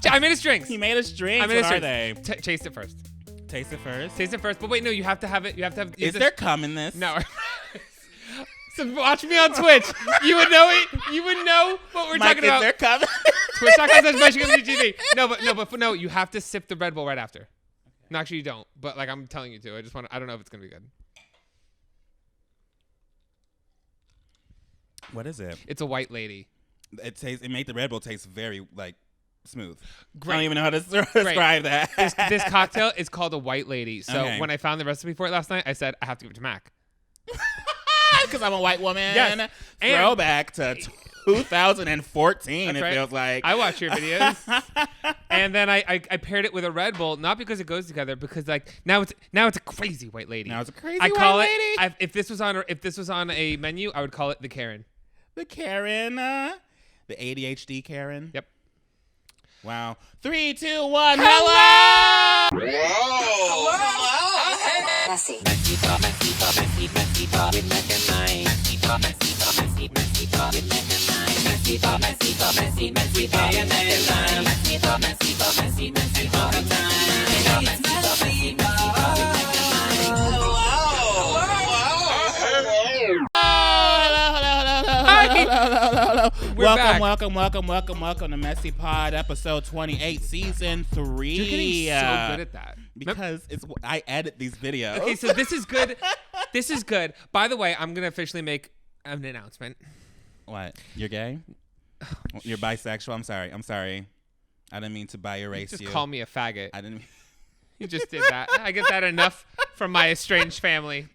I made us drinks. He made us drinks. What are they? Taste it first. Taste it first. Taste it first. But wait, no, you have to have it. Is there cum in this? No. So watch me on Twitch. You would know it. You would know what we're talking about. Is there cum? Twitch.com/MessyPod. No, you have to sip the Red Bull right after. No, actually, you don't. But like I'm telling you to. I don't know if it's gonna be good. What is it? It's a white lady. It made the Red Bull taste very like smooth. Great. I don't even know how to describe that. This cocktail is called a white lady. So when I found the recipe for it last night, I said I have to give it to Mac. Because I'm a white woman. Yes. Throwback to 2014, That's it feels like. I watch your videos. And then I paired it with a Red Bull, not because it goes together, because like now it's a crazy white lady. Now it's a crazy white lady. If this was on a menu, I would call it the Karen. The Karen. The ADHD Karen. Yep. Wow. 3, 2, 1. Hello. Hello. Messy. MessyPod with Mac and Mike. MessyPod with Mac and Mike. MessyPod with Mac and Mike. MessyPod with Hello. Welcome Welcome to MessyPod, episode 28, season 3. You're getting so good at that. Because I edit these videos. Okay, so this is good. This is good. By the way, I'm going to officially make an announcement. What? You're gay? You're bisexual? I'm sorry. I didn't mean to bi-erase you. Just call me a faggot. I didn't. You just did that. I get that enough from my estranged family.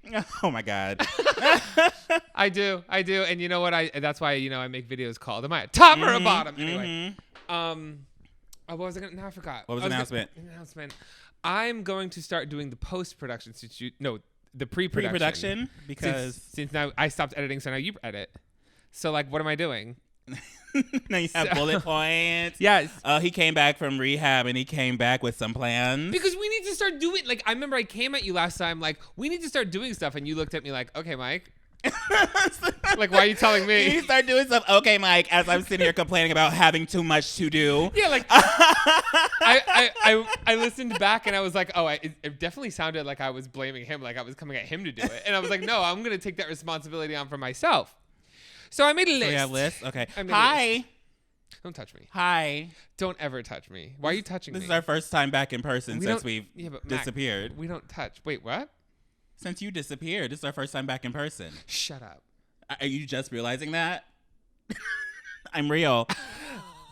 Oh my God. I do. And you know what? That's why, I make videos called, am I a top or a bottom? Anyway. What was I going to, now I forgot. What was the announcement? Announcement. I'm going to start doing the post-production, the pre-production. Pre-production? Because. Since now I stopped editing, so now you edit. So like, what am I doing? Now you have bullet points. Yes. He came back from rehab and he came back with some plans. Because we need to start doing, like, I remember I came at you last time, like, we need to start doing stuff. And you looked at me like, okay, Mike. Like, why are you telling me? You start doing stuff, okay, Mike, as I'm sitting here complaining about having too much to do. Yeah, like, I listened back and I was like, it definitely sounded like I was blaming him, like I was coming at him to do it. And I was like, no, I'm going to take that responsibility on for myself. So I made a list. So you have lists? Okay. Hi. Don't touch me. Hi. Don't ever touch me. Why are you touching me? This is our first time back in person since we've disappeared. Mac, we don't touch. Wait, what? Since you disappeared, this is our first time back in person. Shut up. Are you just realizing that? I'm real.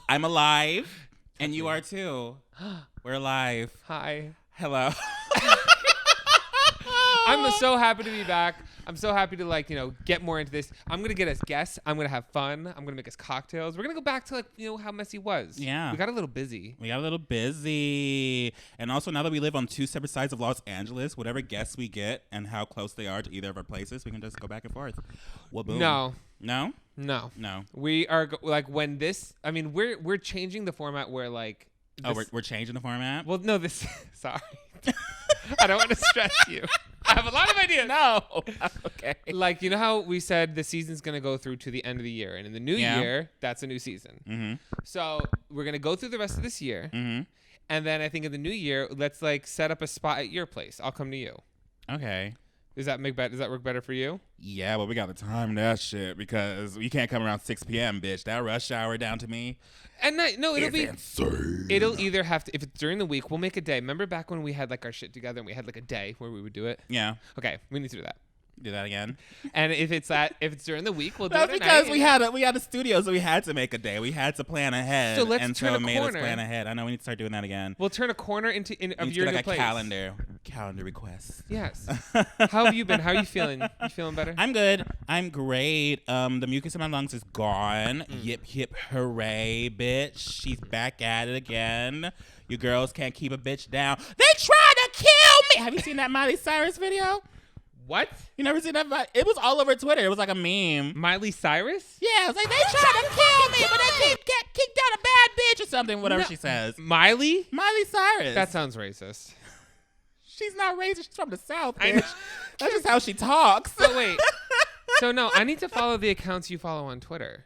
I'm alive. And you are too. We're alive. Hi. Hello. I'm so happy to be back. I'm so happy to get more into this. I'm going to get us guests. I'm going to have fun. I'm going to make us cocktails. We're going to go back to how Messy was. Yeah. We got a little busy. And also now that we live on two separate sides of Los Angeles, whatever guests we get and how close they are to either of our places, we can just go back and forth. Well, boom. No. No. We are when this, we're changing the format where we're changing the format? Well, no, sorry. I don't want to stress you. I have a lot of ideas. No. Okay. Like, you know how we said the season's going to go through to the end of the year. And in the new year, that's a new season. Mm-hmm. So we're going to go through the rest of this year. Mm-hmm. And then I think in the new year, let's set up a spot at your place. I'll come to you. Okay. Does that work better for you? Yeah, but we got to time that shit because you can't come around 6 p.m., bitch. That rush hour down to me. And it'll be insane. It'll either have to, if it's during the week, we'll make a day. Remember back when we had our shit together and we had a day where we would do it? Yeah. Okay, we need to do that. Do that again. And if it's during the week, we'll do it at night. That's because we had a studio, so we had to make a day. We had to plan ahead. So let's turn a made corner. Us plan ahead. I know we need to start doing that again. We'll turn a corner of your new place. Calendar request. Yes. How have you been? How are you feeling? You feeling better? I'm good. I'm great. The mucus in my lungs is gone. Yip hip hooray, bitch. She's back at it again. You girls can't keep a bitch down. They tried to kill me. Have you seen that Miley Cyrus video? What? You never seen that? It was all over Twitter. It was like a meme. Miley Cyrus? Yeah, it was like, they tried to kill me, but they get kicked out a bad bitch or something, whatever she says. Miley Cyrus. That sounds racist. She's not racist. She's from the South, bitch. That's just how she talks. So wait. So no, I need to follow the accounts you follow on Twitter.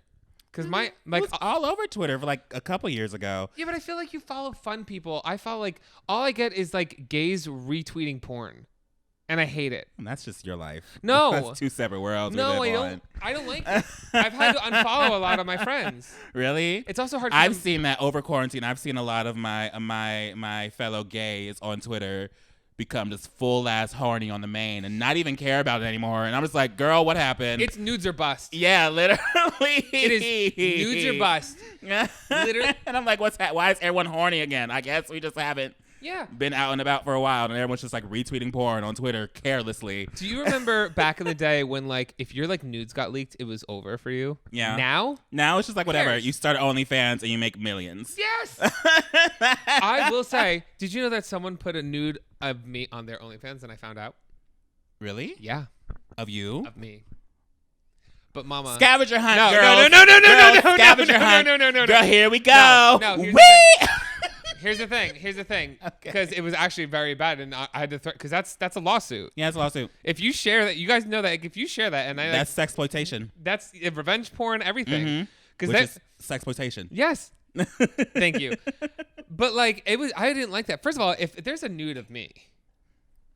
Because it was all over Twitter for like a couple years ago. Yeah, but I feel like you follow fun people. I follow like all I get is like gays retweeting porn, and I hate it. And that's just your life. No, that's two separate worlds. No, we live on. I don't like it. I've had to unfollow a lot of my friends. Really? It's also hard. I've seen that over quarantine. I've seen a lot of my fellow gays on Twitter become just full ass horny on the main and not even care about it anymore. And I'm just like, girl, what happened? It's nudes or bust. Yeah, literally. It is nudes or bust. Literally. And I'm like, why is everyone horny again? I guess we just haven't been out and about for a while, and everyone's just like retweeting porn on Twitter carelessly. Do you remember back in the day when like if your like nudes got leaked, it was over for you? Yeah. Now it's just like whatever. You start OnlyFans and you make millions. Yes. I will say, did you know that someone put a nude of me on their OnlyFans and I found out? Really? Yeah. Of you? Of me. But mama. Scavenger hunt, no, girls. No. Scavenger hunt. No. Girl, here we go. No, here's the thing. Here's the thing. Because it was actually very bad, and I had to because that's a lawsuit. Yeah, it's a lawsuit. If you share that, you guys know that. Like, if you share that, and that's sexploitation. That's revenge porn, everything. Because that's sexploitation. Yes. Thank you. But like I didn't like that. First of all, if there's a nude of me,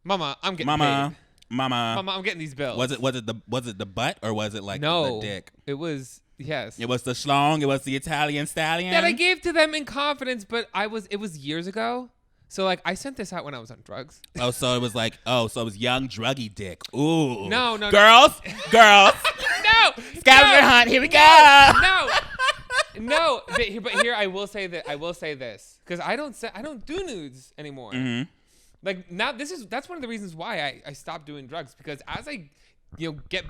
mama, I'm getting paid. Mama, I'm getting these bills. Was it the butt or was it like the dick? It was yes. It was the schlong. It was the Italian stallion that I gave to them in confidence, but it was years ago. So like I sent this out when I was on drugs. So it was young druggy dick. Ooh. No. Girls. No. Scavenger hunt. Here we go. No. But here I will say this because I don't do nudes anymore. Mm-hmm. Like now that's one of the reasons why I stopped doing drugs, because as I get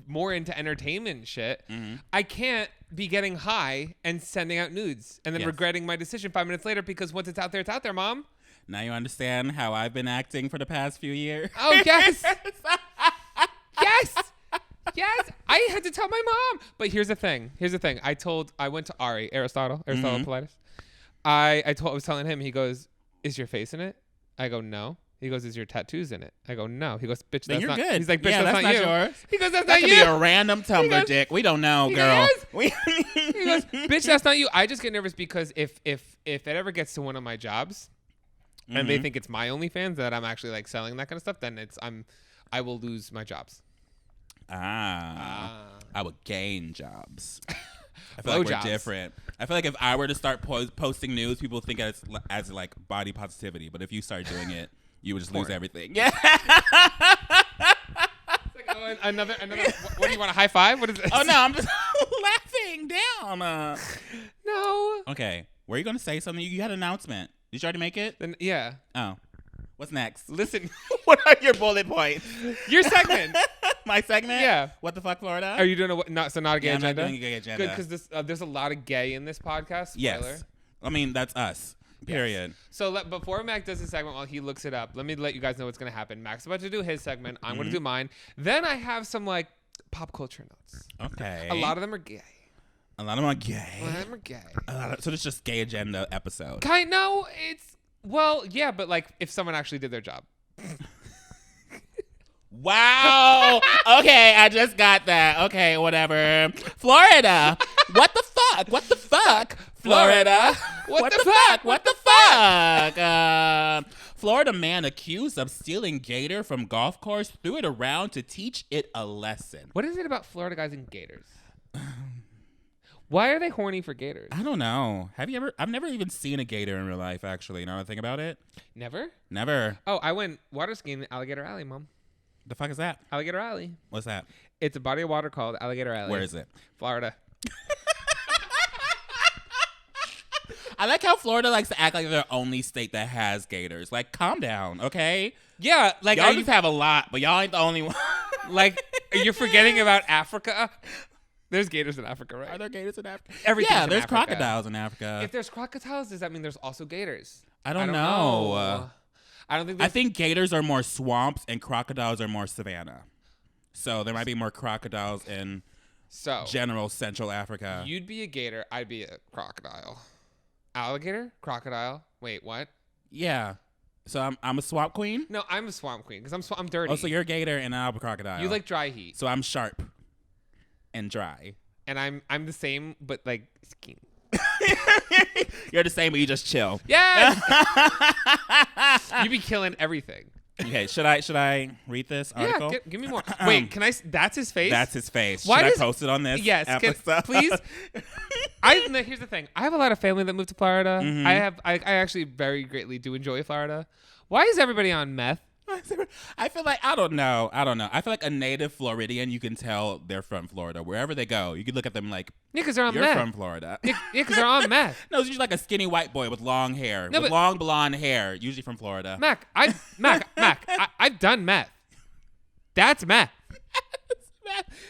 more into entertainment shit, I can't be getting high and sending out nudes and then regretting my decision 5 minutes later, because once it's out there, Mom. Now you understand how I've been acting for the past few years. Oh yes. Yes, I had to tell my mom. But here's the thing. I went to Aristotle Politis. I was telling him, he goes, "Is your face in it?" I go, "No." He goes, "Is your tattoos in it?" I go, "No." He goes, "Bitch, then that's you're not." Good. He's like, "Bitch, that's not yours." He goes, "That's that not could you." Be a random Tumblr dick. We don't know, girl. He goes, "Bitch, that's not you." I just get nervous because if it ever gets to one of my jobs, and they think it's my OnlyFans that I'm actually like selling that kind of stuff, then I will lose my jobs. I would gain jobs. I feel Low like we're jobs. different. I feel like if I were to start posting news, people would think as like body positivity. But if you start doing it, you would just lose everything. Yeah. Like, another. What do you want? A high five? What is this? Oh no, I'm just laughing down. No. Okay, were you gonna say something? You had an announcement. Did you already make it? Then yeah. Oh, what's next? Listen. What are your bullet points? Your segment. My segment? Yeah. What the fuck, Florida? Are you doing a not a gay agenda? I'm not doing a gay agenda. Good, because there's a lot of gay in this podcast. Spoiler. Yes. I mean, that's us. Period. Yes. So before Mac does his segment, while he looks it up, let me let you guys know what's going to happen. Mac's about to do his segment. I'm going to do mine. Then I have some like pop culture notes. Okay. A lot of them are gay. A lot of them are gay. A lot of them are gay. So it's just gay agenda episode. No, yeah, but like if someone actually did their job. Wow. Okay, I just got that. Okay, whatever. Florida. What the fuck? What the fuck? Florida. What the fuck? What the fuck? Florida man accused of stealing gator from golf course threw it around to teach it a lesson. What is it about Florida guys and gators? Why are they horny for gators? I don't know. I've never even seen a gator in real life, actually. Now that I think about it. Never? Oh, I went water skiing in Alligator Alley, Mom. The fuck is that? Alligator Alley. What's that? It's a body of water called Alligator Alley. Where is it? Florida. I like how Florida likes to act like they're the only state that has gators. Like, calm down, okay? Yeah, like y'all just have a lot, but y'all ain't the only one. Like, you're forgetting about Africa. There's gators in Africa, right? Are there gators in Africa? Everything's there's Africa. Crocodiles in Africa. If there's crocodiles, does that mean there's also gators? I don't know. I don't think. I think gators are more swamps and crocodiles are more savanna. So there might be more crocodiles in general Central Africa. You'd be a gator. I'd be a crocodile. Alligator? Crocodile? Wait, what? Yeah. So I'm a swamp queen? No, I'm a swamp queen because I'm dirty. Oh, so you're a gator and I'm a crocodile. You like dry heat. So I'm sharp and dry. and I'm the same, but like skinny. You're the same, but you just chill. Yes. You be killing everything. Okay, should I read this article? Yeah, give me more. Wait, can I? That's his face. That's his face. Why should does, I post it on this? Yes, episode? please. Here's the thing. I have a lot of family that moved to Florida. Mm-hmm. I actually very greatly do enjoy Florida. Why is everybody on meth? I feel like I don't know. I feel like a native Floridian, you can tell they're from Florida. Wherever they go, you could look at them like, yeah, because they're on you're meth. from Florida. Yeah, because they're on meth. No, it's usually like a skinny white boy with long hair, No, with long blonde hair, usually from Florida. Mac, I've done meth. That's meth.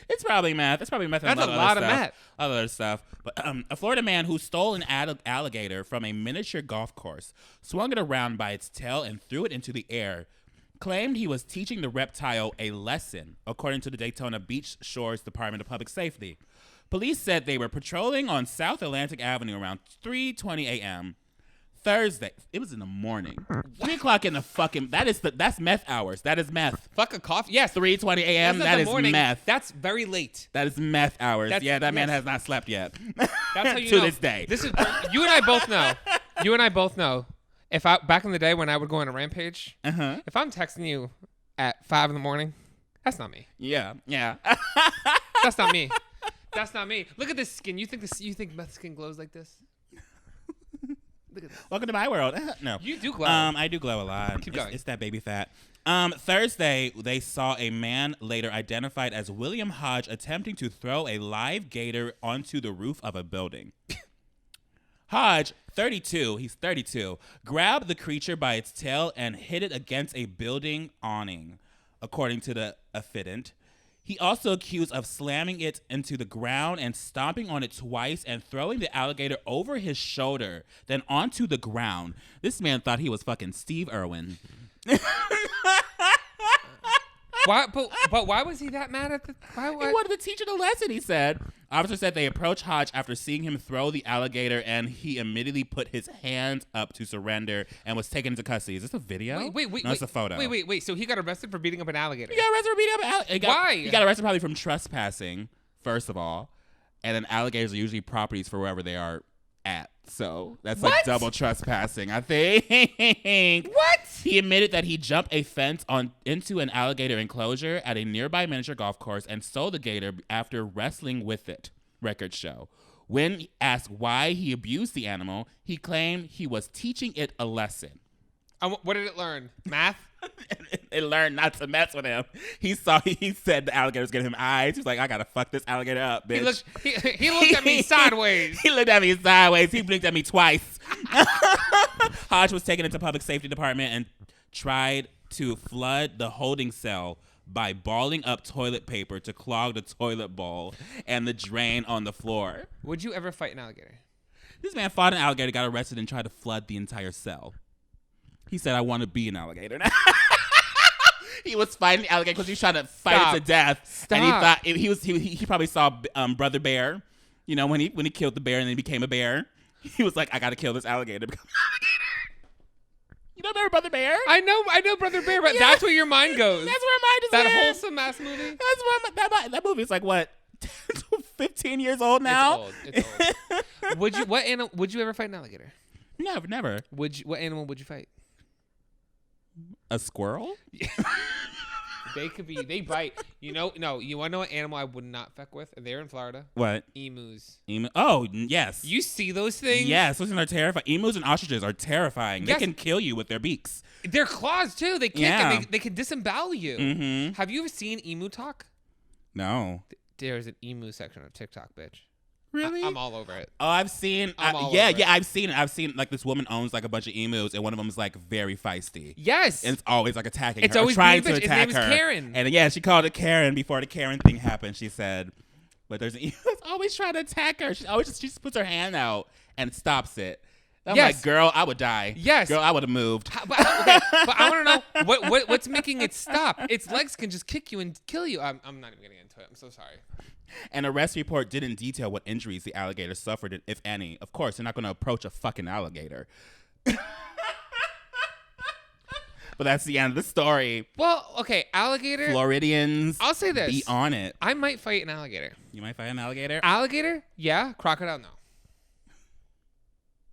It's probably meth. It's probably meth. And That's a lot of stuff, meth. Other stuff. But a Florida man who stole an alligator from a miniature golf course, swung it around by its tail, and threw it into the air, claimed he was teaching the reptile a lesson, according to the Daytona Beach Shores Department of Public Safety. Police said they were patrolling on South Atlantic Avenue around 3:20 a.m. Thursday. It was in the morning. 3 o'clock in the fucking. That's meth hours. That is meth. Fuck a coffee. Yes. 3:20 a.m. That is morning. meth. That's very late. That is meth hours. That man has not slept yet. That's how you to know. this day. This is you and I both know. You and I both know. If I back in the day when I would go on a rampage, if I'm texting you at 5 a.m, that's not me. Yeah. That's not me. That's not me. Look at this skin. You think meth skin glows like this? Look at this. Welcome to my world. No. You do glow. I do glow a lot. Keep going. It's that baby fat. Thursday, they saw a man later identified as William Hodge attempting to throw a live gator onto the roof of a building. Hodge, 32, he's 32, grabbed the creature by its tail and hit it against a building awning, according to the affiant. He also accused of slamming it into the ground and stomping on it twice and throwing the alligator over his shoulder, then onto the ground. This man thought he was fucking Steve Irwin. Why? But why was he that mad at the? Why? He wanted to teach it a lesson, he said. Officer said they approached Hodge after seeing him throw the alligator, and he immediately put his hands up to surrender and was taken into custody. Is this a video? Wait. No, it's a photo. Wait. So he got arrested for beating up an alligator. He got arrested for beating up an alligator. Why? He got arrested probably from trespassing, first of all. And then alligators are usually properties for wherever they are at. So that's What? like double trespassing, I think. What? He admitted that he jumped a fence into an alligator enclosure at a nearby miniature golf course and sold the gator after wrestling with it, records show. When asked why he abused the animal, he claimed he was teaching it a lesson. What did it learn? Math? It learned not to mess with him. He said the alligator was getting him eyes. He was like, I gotta fuck this alligator up, bitch. He looked at me sideways. He looked at me sideways. He blinked at me twice. Hodge was taken into public safety department and tried to flood the holding cell by balling up toilet paper to clog the toilet bowl and the drain on the floor. Would you ever fight an alligator? This man fought an alligator, got arrested, and tried to flood the entire cell. He said, I want to be an alligator now. He was fighting the alligator because he was trying to fight it to death. Stop. And he thought he probably saw Brother Bear, you know, when he killed the bear and then he became a bear. He was like, I got to kill this alligator. You don't remember Brother Bear? I know Brother Bear, but that's where your mind goes. That's where mine is. That at. wholesome ass movie. That's where that movie is like, what, 15 years old now? It's old. Would you ever fight an alligator? Never. What animal would you fight? A squirrel? They bite. You want to know what animal I would not fuck with? They're in Florida. What? Emus. Oh, yes. You see those things? Yes, those things are terrifying. Emus and ostriches are terrifying. Yes. They can kill you with their beaks. Their claws too. They kick Yeah. they can disembowel you. Mm-hmm. Have you ever seen emu talk? No. There's an emu section of TikTok, bitch. Really? I'm all over it. Oh, I've seen. I've seen it. I've seen like this woman owns like a bunch of emus, and one of them is like very feisty. Yes. And it's always like attacking It's her, always trying being to a bitch. attack His name her. is Karen. And she called it Karen before the Karen thing happened. She said, but there's an emu that's always trying to attack her. She just puts her hand out and stops it. I'm Yes. like, girl, I would die. Yes. Girl, I would have moved. But I want to know what's making it stop. Its legs can just kick you and kill you. I'm not even getting into it. I'm so sorry. An arrest report didn't detail what injuries the alligator suffered, if any. Of course, they're not going to approach a fucking alligator. But But that's the end of the story. Well, okay, alligator. Floridians. I'll say this. Be on it. I might fight an alligator. You might fight an alligator? Alligator? Yeah. Crocodile? No.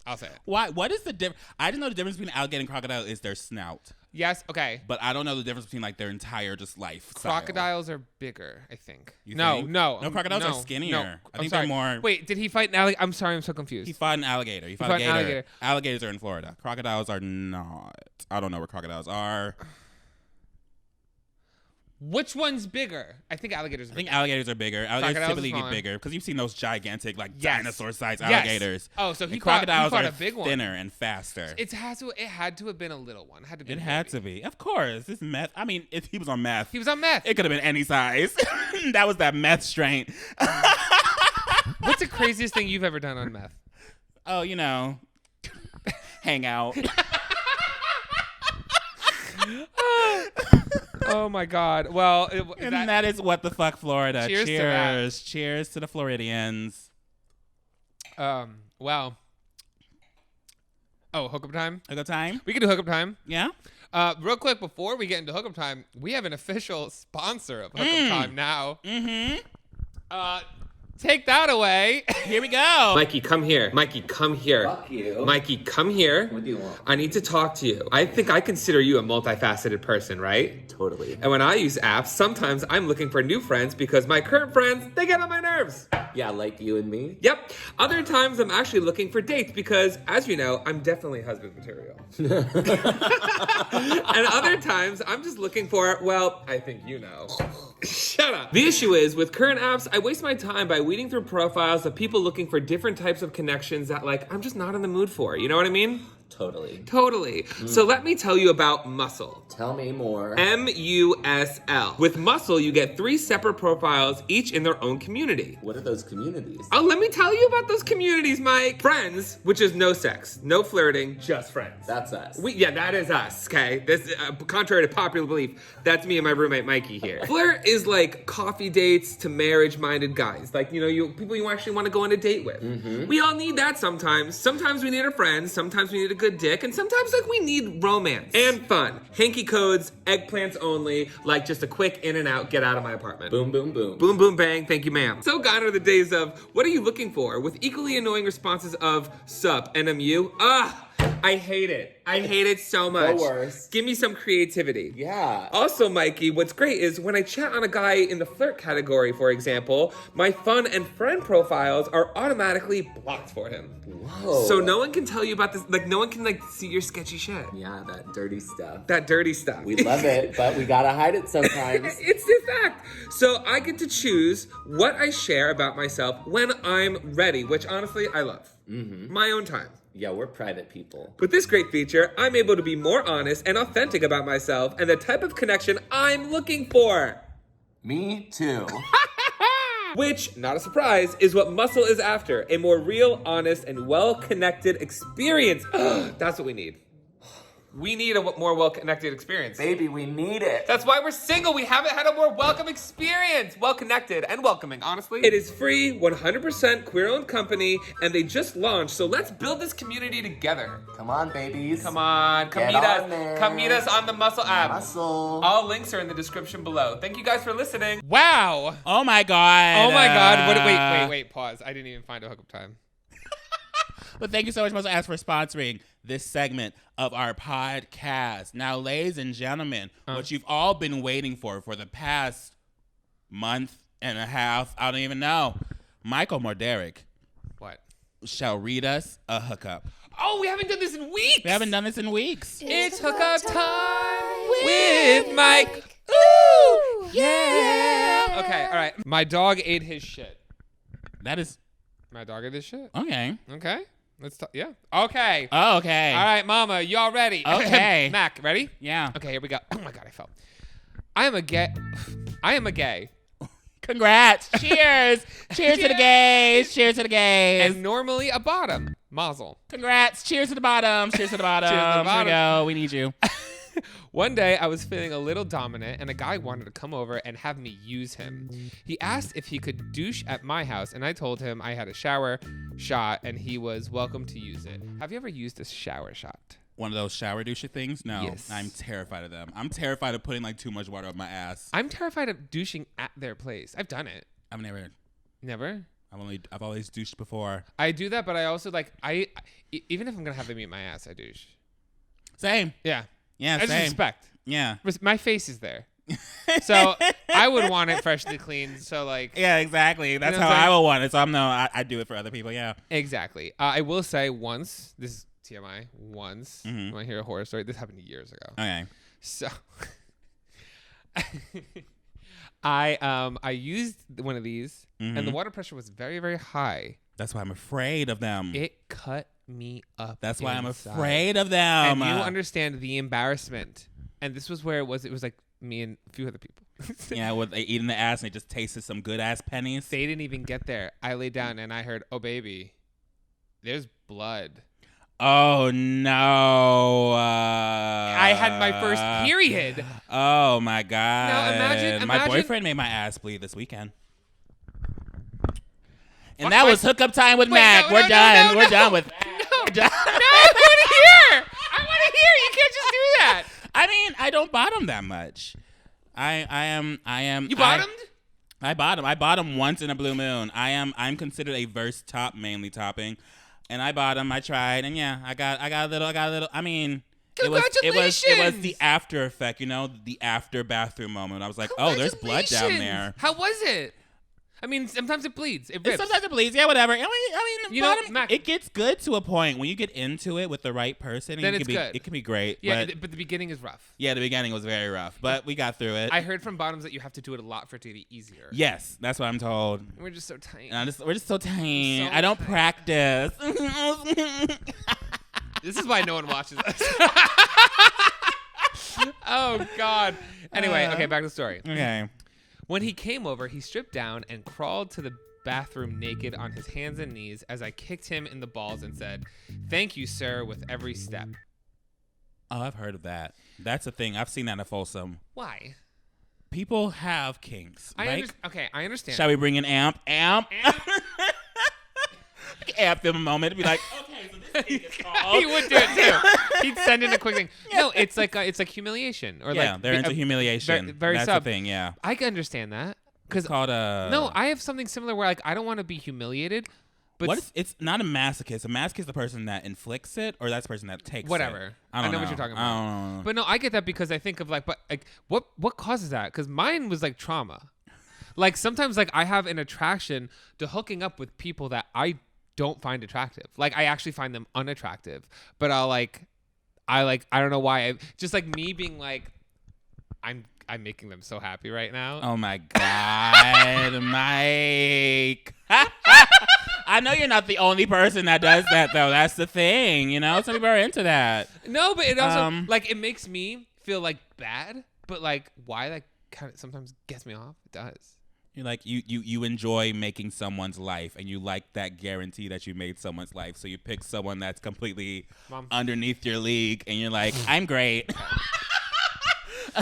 I'll say it. Why? What is the difference? I didn't know the difference between alligator and crocodile is their snout. Yes. Okay. But I don't know the difference between like their entire just life. Crocodiles are bigger, I think. You No, think? no. No, crocodiles are skinnier. No. I think sorry. they're more. Wait, did he fight an alligator? I'm sorry, I'm so confused. He fought an alligator. He fought a gator. alligator. Alligators are in Florida. Crocodiles are not. I don't know where crocodiles are. Which one's bigger? I think alligators are I bigger. think alligators are bigger. Alligators Crocodiles typically are get smaller. bigger because you've seen those gigantic, like Yes. dinosaur-sized Yes. alligators. Oh, so he And fought crocodiles are a big one. thinner and faster. It had to have been a little one. It had to be, of course. It's meth. I mean, if he was on meth, He was on meth. it could have been any size. That was that meth strain. What's the craziest thing you've ever done on meth? Oh, hang out. Oh my God. Well, And that is what the fuck, Florida. Cheers to that. Cheers to the Floridians. Wow. Oh, hookup time. A good time? We can do hookup time. Yeah. Real quick before we get into hookup time, we have an official sponsor of hookup time now. Mm-hmm. Take that away. Here we go. Mikey, come here. Mikey, come here. Fuck you. Mikey, come here. What do you want? I need to talk to you. I think I consider you a multifaceted person, right? Totally. And when I use apps, sometimes I'm looking for new friends because my current friends, they get on my nerves. Yeah, like you and me. Yep. Other times I'm actually looking for dates because, as you know, I'm definitely husband material. And other times I'm just looking for, well, I think you know. Shut up. The issue is, with current apps, I waste my time by weeding through profiles of people looking for different types of connections that, I'm just not in the mood for. You know what I mean? Totally. Totally. So let me tell you about Muscle. Tell me more. MUSL. With Muscle, you get 3 separate profiles, each in their own community. What are those communities? Oh, let me tell you about those communities, Mike. Friends, which is no sex, no flirting, just friends. That's us. Yeah, that is us, okay? This, contrary to popular belief, that's me and my roommate Mikey here. Flirt is like coffee dates to marriage-minded guys. People you actually want to go on a date with. Mm-hmm. We all need that sometimes. Sometimes we need a friend, sometimes we need a good dick, and sometimes we need romance and fun. Hanky codes, eggplants only, just a quick in and out, get out of my apartment. Boom, boom, boom. Boom, boom, bang, thank you, ma'am. So gone are the days of, what are you looking for? With equally annoying responses of, sup, NMU? I hate it. I hate it so much. No worse. Give me some creativity. Yeah. Also, Mikey, what's great is when I chat on a guy in the flirt category, for example, my fun and friend profiles are automatically blocked for him. Whoa. So no one can tell you about this, no one can see your sketchy shit. Yeah, that dirty stuff. That dirty stuff. We love it, but we gotta hide it sometimes. It's the fact. So I get to choose what I share about myself when I'm ready, which honestly I love. Mm-hmm. My own time. Yeah, we're private people. With this great feature, I'm able to be more honest and authentic about myself and the type of connection I'm looking for. Me too. Which, not a surprise, is what Muscle is after. A more real, honest, and well-connected experience. That's what we need. We need a more well-connected experience. Baby, we need it. That's why we're single. We haven't had a more welcome experience. Well-connected and welcoming, honestly. It is free, 100% queer-owned company, and they just launched, so let's build this community together. Come on, babies. Come on, come Get meet us. on there. Come meet us on the Muscle app. Muscle. All links are in the description below. Thank you guys for listening. Wow. Oh my God. Oh my God. Wait. Pause. I didn't even find a hookup time. But thank you so much, Muscle Ass, for sponsoring this segment of our podcast. Now, ladies and gentlemen, what you've all been waiting for the past month and a half, I don't even know, Michael Morderic What? shall read us a hookup. Oh, we haven't done this in weeks. We haven't done this in weeks. It's hookup time with Mike. Ooh, yeah. Okay, all right. My dog ate his shit. That is My dog ate his shit. okay. Okay. Let's talk. Yeah. Okay. Oh, okay. All right, Mama, y'all ready? Okay. Mac, ready? Yeah. Okay, here we go. Oh my God, I fell. I am a gay. Congrats. Cheers. Cheers to the gays. Cheers to the gays. And normally a bottom. Mazel. Congrats. Cheers to the bottom. Cheers to the bottom. Cheers to the bottom. Here we go. We need you. One day, I was feeling a little dominant, and a guy wanted to come over and have me use him. He asked if he could douche at my house, and I told him I had a shower shot, and he was welcome to use it. Have you ever used a shower shot? One of those shower douche things? No. Yes. I'm terrified of them. I'm terrified of putting like too much water on my ass. I'm terrified of douching at their place. I've done it. I've never. Never? I've always douched before. I do that, but I also like, even if I'm going to have them eat my ass, I douche. Same. Yeah. Yeah, I just same. respect. Yeah. My face is there. So I would want it freshly clean. So like. Yeah, exactly. That's know how what I'm I saying? would want it. So I do it for other people. Yeah. Exactly. I will say once, this is TMI, once, Mm-hmm. you want to hear a horror story? This happened years ago. Okay. So I used one of these and the water pressure was very, very high. That's why I'm afraid of them. It cut me up. That's why I'm inside. afraid of them. And you understand the embarrassment. And this was where it was like me and a few other people. Yeah, with eating the ass and it just tasted some good ass pennies. They didn't even get there. I laid down and I heard, "Oh baby, there's blood." Oh no! I had my first period. Oh my god! Now imagine my boyfriend made my ass bleed this weekend, and What? that was hookup time with Wait, Mac. no, We're no, done. no, We're no. done with. No, We're done. no, I want to hear. I want to hear. You can't just do that. I mean, I don't bottom that much. I am. You bottomed? I bottom once in a blue moon. I'm considered a verse top, mainly topping. And I bottom, I tried, and yeah, I got a little. I mean, it was the after effect, the after bathroom moment. I was like, oh, there's blood down there. How was it? I mean, sometimes it bleeds. It rips. Sometimes it bleeds, yeah, whatever. I mean, You know, bottom, Mac- it gets good to a point when you get into it with the right person. Then it it's can be, good. It can be great. Yeah, but but the beginning is rough. yeah, the beginning was very rough, but we got through it. I heard from bottoms that you have to do it a lot for it to be easier. Yes, that's what I'm told. We're just so tight. And we're just so tiny. So I don't tight. practice. This is why no one watches us. Oh God. Anyway, okay, back to the story. Okay. When he came over, he stripped down and crawled to the bathroom naked on his hands and knees as I kicked him in the balls and said, "Thank you, sir," with every step. Oh, I've heard of that. That's a thing. I've seen that in Folsom. Why? People have kinks. Right? I understand. Shall we bring an amp? Amp them a moment to be like, okay, so this thing is called. He would do it too. He'd send in a quick thing. No, it's like humiliation or Yeah, like they're into humiliation. very That's sub. the thing. Yeah, I can understand that because it's called a. no, I have something similar where like I don't want to be humiliated, but What if it's not a masochist? A masochist is the person that inflicts it, or that's the person that takes whatever. it. I know what you're talking about. I don't know. But no, I get that because I think of like, but like, what causes that? Because mine was like trauma. Like sometimes like I have an attraction to hooking up with people that I don't find attractive. Like I actually find them unattractive. But I don't know why. Just like me being like, I'm making them so happy right now. Oh my God, Mike. I know you're not the only person that does that though. That's the thing, some people are into that. No, but it also like it makes me feel like bad. But like why that kind of sometimes gets me off. It does. You're like you enjoy making someone's life, and you like that guarantee that you made someone's life. So you pick someone that's completely Mom. underneath your league, and you're like, I'm great.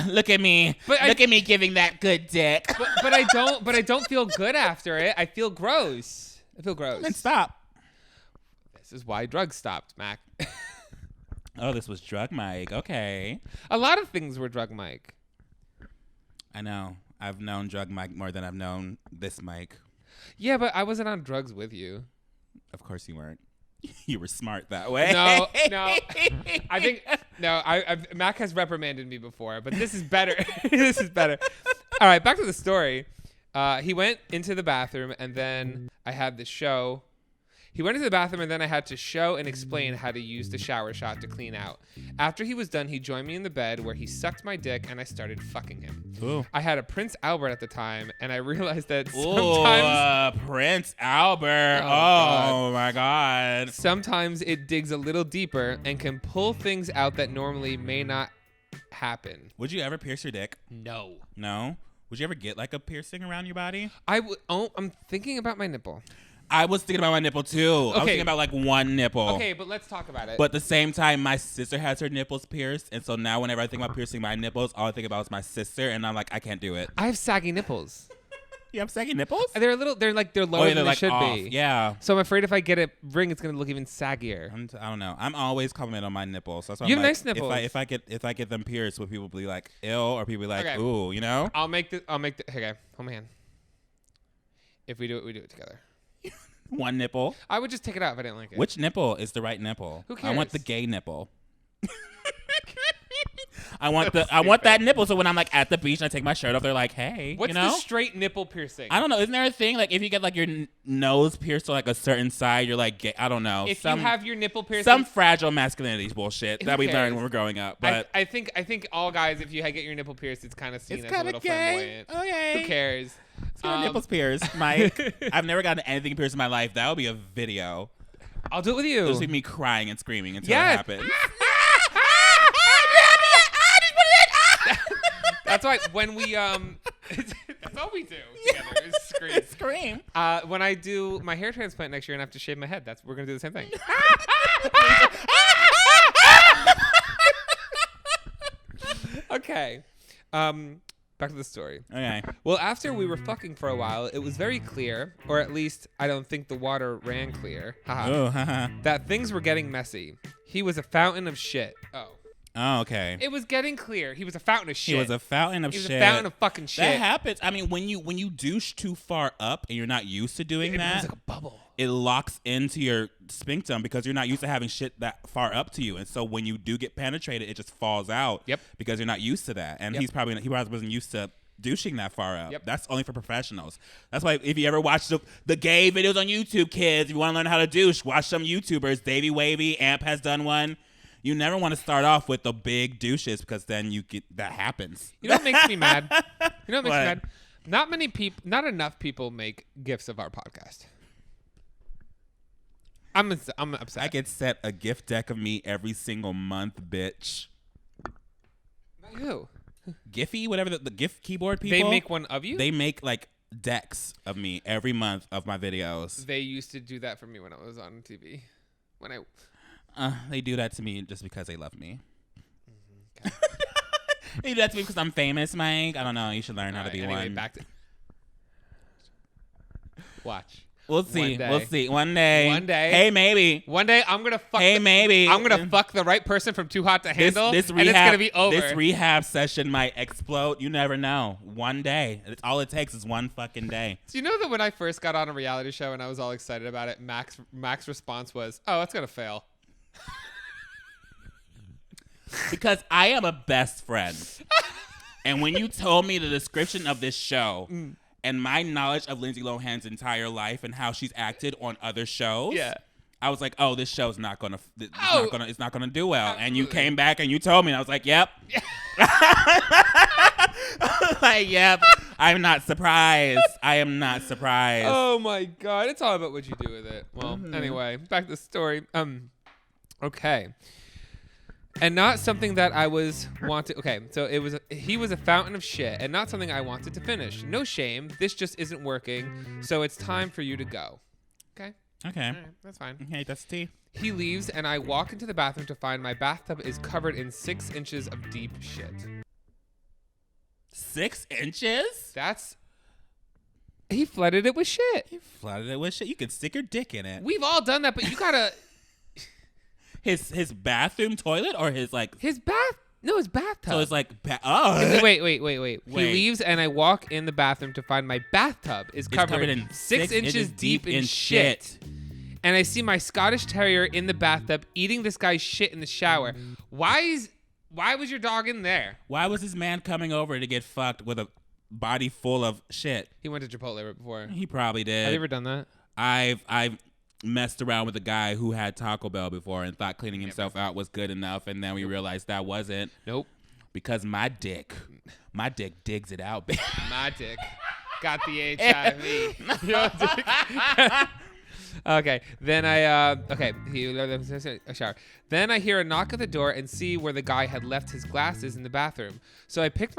Look at me. But Look at me giving that good dick. But I don't feel good after it. I feel gross. I feel gross. Then stop. This is why drugs stopped, Mac. Oh, this was drug Mike. Okay. A lot of things were drug Mike. I know. I've known drug Mike more than I've known this Mike. Yeah, but I wasn't on drugs with you. Of course you weren't. You were smart that way. No. I think Mac has reprimanded me before, but this is better. This is better. All right, back to the story. He went into the bathroom, and then I had the show. He went into the bathroom, and then I had to show and explain how to use the shower shot to clean out. After he was done, he joined me in the bed where he sucked my dick, and I started fucking him. Ooh. I had a Prince Albert at the time, and I realized that sometimes... Prince Albert. Oh, My God. Sometimes it digs a little deeper and can pull things out that normally may not happen. Would you ever pierce your dick? No. No? Would you ever get like a piercing around your body? I'm thinking about my nipple. I was thinking about my nipple too. I was Okay. thinking about like one nipple. Okay, but let's talk about it. But at the same time, my sister has her nipples pierced. And so now whenever I think about piercing my nipples, all I think about is my sister. And I'm like, I can't do it. I have saggy nipples. You have saggy nipples? They're lower than they like should off. be. Yeah. So I'm afraid if I get a ring, it's gonna look even saggier. I don't know. I'm always complimenting on my nipples. That's why You I'm have like, nice nipples. If I get them pierced, will people be like ill or people be like, Okay. ooh, you know? I'll make the. Okay, hold my hand. If we do it together. One nipple. I would just take it out if I didn't like it. Which nipple is the right nipple? Who I want cares? the gay nipple. I want that nipple. So when I'm like at the beach and I take my shirt off, they're like, "Hey, What's you know?" the straight nipple piercing? I don't know. Isn't there a thing like if you get like your nose pierced to like a certain side, you're like gay? I don't know. If you have your nipple piercing, some fragile masculinity bullshit Who that we cares? learned when we were growing up. But I think all guys, if you get your nipple pierced, it's kind of seen it's as a kind little of gay. flamboyant. Okay. Who cares? Let's get our nipples pierced, Mike. I've never gotten anything pierced in my life. That would be a video. I'll do it with you. It'll just be me crying and screaming until Yes. it happens. That's why when we that's all we do together is scream. Scream. When I do my hair transplant next year and I have to shave my head, we're gonna do the same thing. Okay. Back to the story. Okay. Well, after we were fucking for a while, it was very clear, or at least I don't think the water ran clear, Oh, haha. that things were getting messy. He was a fountain of shit. Oh, okay. It was getting clear. He was a fountain of shit. He was a fountain of He was shit. a fountain of fucking shit. That happens. I mean, when you douche too far up and you're not used to doing It that, was like a bubble. it locks into your sphincter because you're not used to having shit that far up to you. And so when you do get penetrated, it just falls out. Yep. Because you're not used to that. And Yep. he probably wasn't used to douching that far up. Yep. That's only for professionals. That's why if you ever watch the gay videos on YouTube, kids, if you want to learn how to douche, watch some YouTubers. Davey Wavy, Amp has done one. You never want to start off with the big douches because then that happens. You know what makes me mad? You know what makes What? me mad? Not enough people make gifs of our podcast. I'm upset. I get sent a gift deck of me every single month, bitch. Who? Giphy, whatever the gift keyboard people. They make one of you? They make like decks of me every month of my videos. They used to do that for me when I was on TV. They do that to me just because they love me. Okay. They do that to me because I'm famous, Mike. I don't know. You should learn how to be anyway, one. Back to watch. We'll see. One day. We'll see. One day. One day. Hey, maybe. One day I'm gonna fuck. Hey, maybe. I'm gonna fuck the right person from Too Hot to Handle, This and it's gonna be over. This rehab session might explode. You never know. One day. It's all it takes is one fucking day. Do you know that when I first got on a reality show and I was all excited about it, Mac's response was, "Oh, it's gonna fail." Because I am a best friend. And when you told me the description of this show and my knowledge of Lindsay Lohan's entire life and how she's acted on other shows, Yeah. I was like, oh, this show's not gonna it's not gonna do well. And you Absolutely. came back and you told me, and I was like, yep. Like, yep. I'm not surprised. I am not surprised. Oh my god, it's all about what you do with it. Well, anyway, back to the story. Okay. And not something that I wanted. Okay, so he was a fountain of shit, and not something I wanted to finish. No shame. This just isn't working. So it's time for you to go. Okay. Okay. All right, that's fine. Okay, that's tea. He leaves, and I walk into the bathroom to find my bathtub is covered in 6 inches of deep shit. 6 inches? He flooded it with shit. You flooded it with shit. You could stick your dick in it. We've all done that, but you gotta. His bathroom toilet or his like. His bathtub. So it's like. Wait. He leaves, and I walk in the bathroom to find my bathtub is covered in 6 inches deep in shit. And I see my Scottish Terrier in the bathtub eating this guy's shit in the shower. Why was your dog in there? Why was this man coming over to get fucked with a body full of shit? He went to Chipotle before. He probably did. Have you ever done that? I've messed around with a guy who had Taco Bell before and thought cleaning himself out was good enough, and then we realized that wasn't. Nope. Because my dick digs it out, baby. My dick got the HIV. Your dick. Okay. Then he shower. Then I hear a knock at the door and see where the guy had left his glasses in the bathroom. So I picked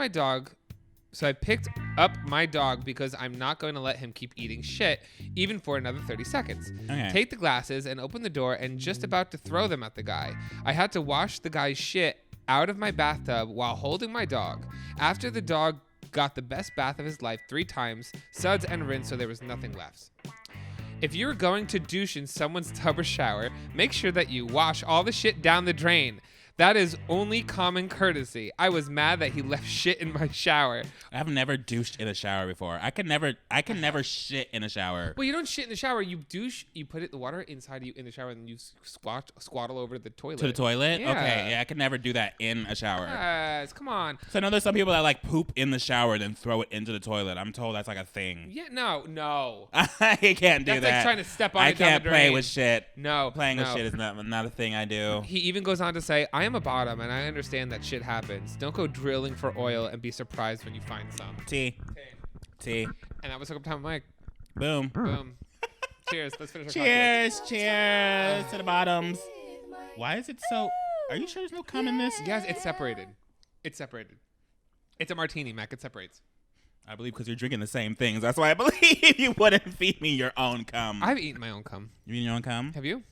up my dog because I'm not going to let him keep eating shit even for another 30 seconds. Okay. Take the glasses and open the door and just about to throw them at the guy. I had to wash the guy's shit out of my bathtub while holding my dog. After the dog got the best bath of his life 3 times, suds and rinse so there was nothing left. If you're going to douche in someone's tub or shower, make sure that you wash all the shit down the drain. That is only common courtesy. I was mad that he left shit in my shower. I've never douched in a shower before. I can never shit in a shower. Well, you don't shit in the shower. You douche. You put the water inside you in the shower, and you squattle over the toilet. To the toilet? Yeah. Okay, yeah, I could never do that in a shower. Yes, come on. So I know there's some people that like poop in the shower and then throw it into the toilet. I'm told that's like a thing. Yeah, no. I can't do That's that. like trying to step on I it down can't the play drain. with shit. No, Playing with no. shit is not a thing I do. He even goes on to say, I am a bottom, and I understand that shit happens. Don't go drilling for oil and be surprised when you find some. T. And that was Hook Up Time Mike. Boom. Boom. Cheers. Let's finish our Cheers to the bottoms. Why is it so? Are you sure there's no cum in this? Yes, it's separated. It's a martini, Mac. It separates. I believe because you're drinking the same things. That's why I believe you wouldn't feed me your own cum. I've eaten my own cum. You eaten your own cum? Have you?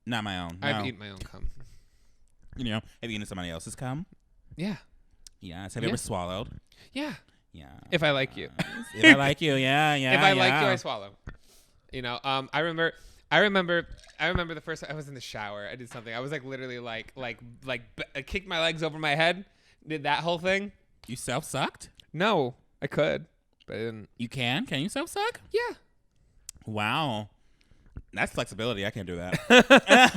Not my own. I've no. eaten my own cum. You know, have you eaten somebody else's cum? Yeah. Yes. Have you ever swallowed? Yeah. Yeah. If I like you. If I like you, yeah. If I like you, I swallow. You know, I remember the first time I was in the shower. I did something. I was like literally I kicked my legs over my head. Did that whole thing. You self-sucked? No, I could, but I didn't. You can? Can you self-suck? Yeah. Wow. That's flexibility. I can't do that.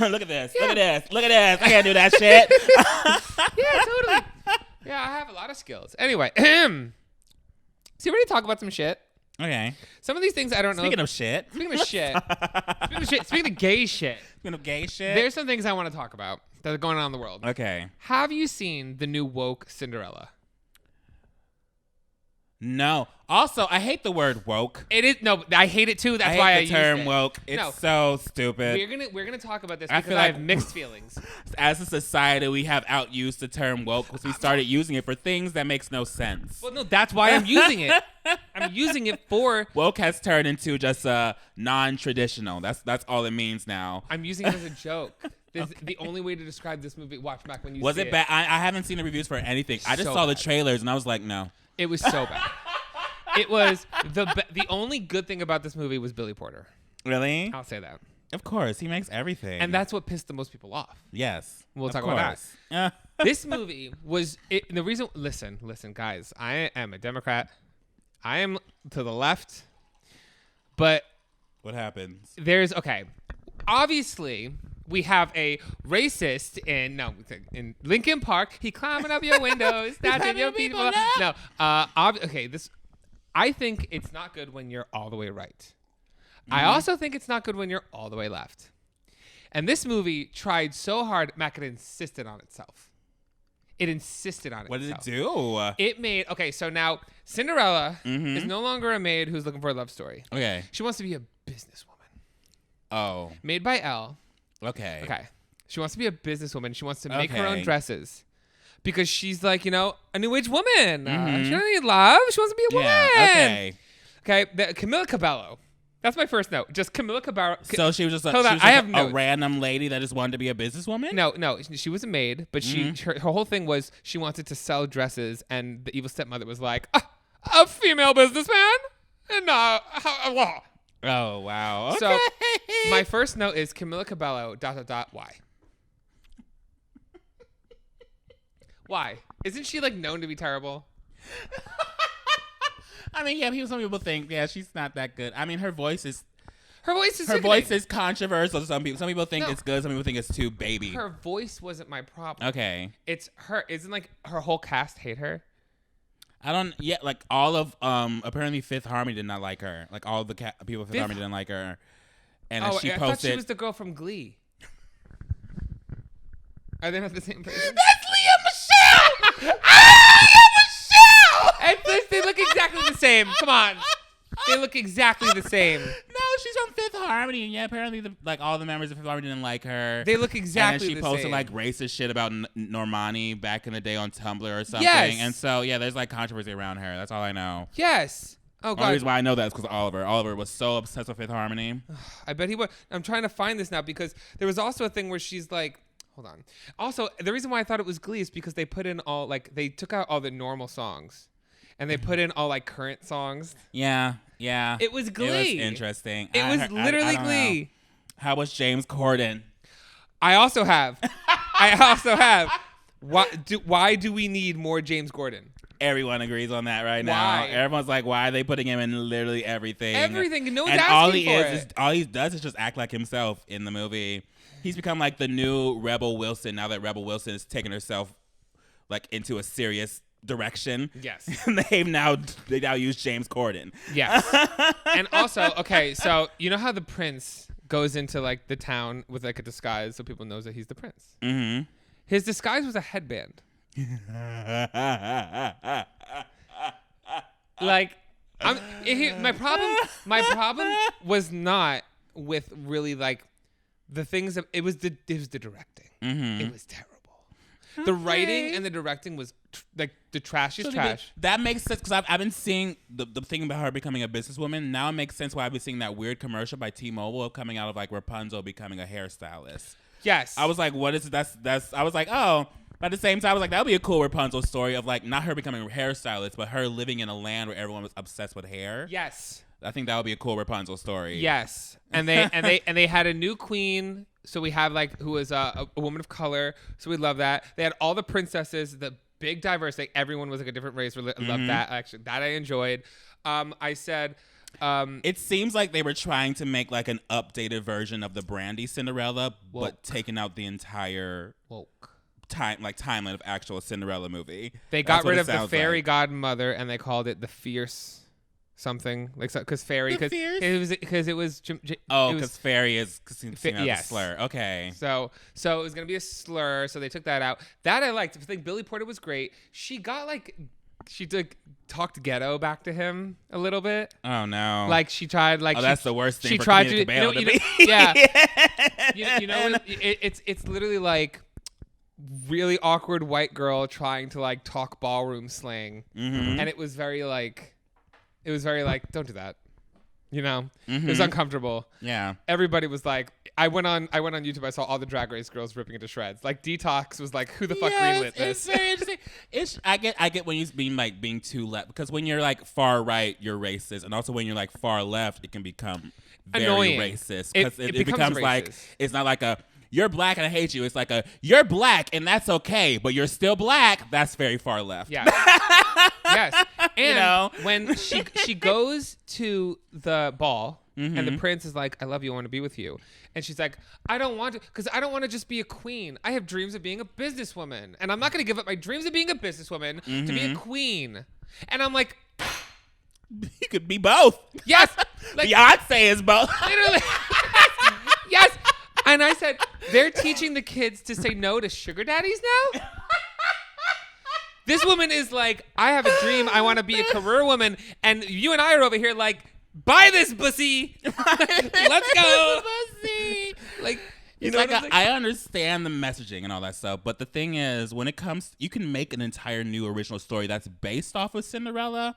Look at this. Look at this. Look at this. I can't do that shit. Yeah, totally. Yeah, I have a lot of skills. Anyway, so you ready to talk about some shit? Okay. Some of these things I don't know. Speaking of shit. Speaking of shit. Speaking of gay shit. Speaking of gay shit. There's some things I want to talk about that are going on in the world. Okay. Have you seen the new woke Cinderella? No. Also, I hate the word woke. It is no, I hate it too. That's I why hate I the used term it. woke. It's No. so stupid. We're gonna talk about this I because feel I like- have mixed feelings. As a society, we have outused the term woke because we started using it for things that makes no sense. Well, no, that's why I'm using it. I'm using it for. Woke has turned into just non-traditional. That's all it means now. I'm using it as a joke. This, the only way to describe this movie. Watch back when you. Was see it bad? I haven't seen the reviews for anything. I just So saw the bad. trailers and I was like, no. It was so bad. It was the only good thing about this movie was Billy Porter. Really? I'll say that. Of course, he makes everything. And that's what pissed the most people off. yes. We'll of talk about that. This movie was the reason. Listen, guys. I am a Democrat. I am to the left, but What happens? there's obviously we have a racist in Lincoln Park. He climbing up your windows, snatching your people up. No, I think it's not good when you're all the way right. I also think it's not good when you're all the way left. And this movie tried so hard, Mac, it insisted on itself. It insisted on itself. What did it do? It made so now Cinderella is no longer a maid who's looking for a love story. Okay. She wants to be a businesswoman. Oh. Made by Elle. Okay. Okay. She wants to be a businesswoman. She wants to make her own Okay. dresses. Because she's like, a new age woman. She doesn't need love. She wants to be a woman. Yeah. Okay. Okay. Camila Cabello. That's my first note. Just Camila Cabello. So she was just, Hold on, I have a notes. random lady that just wanted to be a businesswoman? No. She was a maid, but her whole thing was she wanted to sell dresses, and the evil stepmother was like, a female businessman? And Oh, wow. Okay. So my first note is Camila Cabello, ... Why? Why? Isn't she known to be terrible? I mean, yeah, some people think, she's not that good. I mean, her voice is controversial to some people. Some people think No. it's good. Some people think it's too baby. Her voice wasn't my problem. Okay. It's her. Isn't her whole cast hate her? I don't yet all of apparently Fifth Harmony did not like her. Like all of the people of Fifth Harmony didn't like her. And then she I posted thought she was the girl from Glee. Are they not the same person? That's Leah Michelle! Leah Michelle! And plus, they look exactly the same. Come on. They look exactly the same. No, she's from Fifth Harmony, and apparently all the members of Fifth Harmony didn't like her. They look exactly the same. And then she same. posted racist shit about Normani back in the day on Tumblr or something. Yes. And so there's controversy around her. That's all I know. Yes. Oh, The only reason God. why I know that is because Oliver. Oliver was so obsessed with Fifth Harmony. I bet he would. I'm trying to find this now because there was also a thing where she's like, hold on. Also, the reason why I thought it was Glee is because they put in they took out all the normal songs. and they put in all like current songs. Yeah. It was Glee. It was interesting. It was literally I don't Glee. know. How was James Corden? I also have. Why do we need more James Corden? Everyone agrees on that right now. Why? Everyone's like, why are they putting him in literally everything? Everything. No one's and asking for it. all he does is just act like himself in the movie. He's become like the new Rebel Wilson now that Rebel Wilson is taking herself like into a serious direction. Yes. And they now use James Corden. Yes. And also, okay, so you know how the prince goes into like the town with like a disguise so people knows that he's the prince. Mm-hmm. His disguise was a headband. Like, my problem was not with really like the things that it was the directing. Mm-hmm. It was terrible. The writing and the directing was like the trashiest trash. That makes sense because I've been seeing the thing about her becoming a businesswoman. Now it makes sense why I've been seeing that weird commercial by T-Mobile coming out of like Rapunzel becoming a hairstylist. Yes. I was like, what is that's I was like, oh. But at the same time, I was like, that would be a cool Rapunzel story of like not her becoming a hairstylist, but her living in a land where everyone was obsessed with hair. Yes. I think that would be a cool Rapunzel story. Yes. And they had a new queen. So we have like who was a woman of color. So we love that. They had all the princesses, the big diversity. Everyone was like a different race. Love that. Actually, that I enjoyed. I said. It seems like they were trying to make like an updated version of the Brandy Cinderella, but taking out the entire timeline of actual Cinderella movie. They got rid of the fairy godmother and they called it the fierce something like because fairy because it was because fairy is a slur. Okay, so it was gonna be a slur, so they took that out. That I liked. I think Billy Porter was great. She talked ghetto back to him a little bit. Oh no! Like she tried. Like that's the worst thing. She for tried to be. Yeah. It's literally like really awkward white girl trying to like talk ballroom slang, and it was very like don't do that. It was uncomfortable. Yeah. Everybody was like, I went on YouTube. I saw all the Drag Race girls ripping into shreds. Like Detox was like, who the fuck greenlit this? It's very interesting. I get when you're being too left, because when you're like far right, you're racist, and also when you're like far left, it can become very annoying. Racist because it becomes racist. like it's not like a you're black and I hate you. It's like a you're black and that's okay, but you're still black. That's very far left. Yeah. Yes. And when she goes to the ball and the prince is like, I love you, I want to be with you. And she's like, I don't want to, because I don't want to just be a queen. I have dreams of being a businesswoman. And I'm not going to give up my dreams of being a businesswoman to be a queen. And I'm like, you could be both. Yes. Like, Beyonce is both. Literally. Yes. And I said, they're teaching the kids to say no to sugar daddies now? This woman is like, I have a dream. I want to be a career woman. And you and I are over here like, buy this pussy. Let's go. Pussy. Like, it's like I understand the messaging and all that stuff. But the thing is, when it comes, you can make an entire new original story that's based off of Cinderella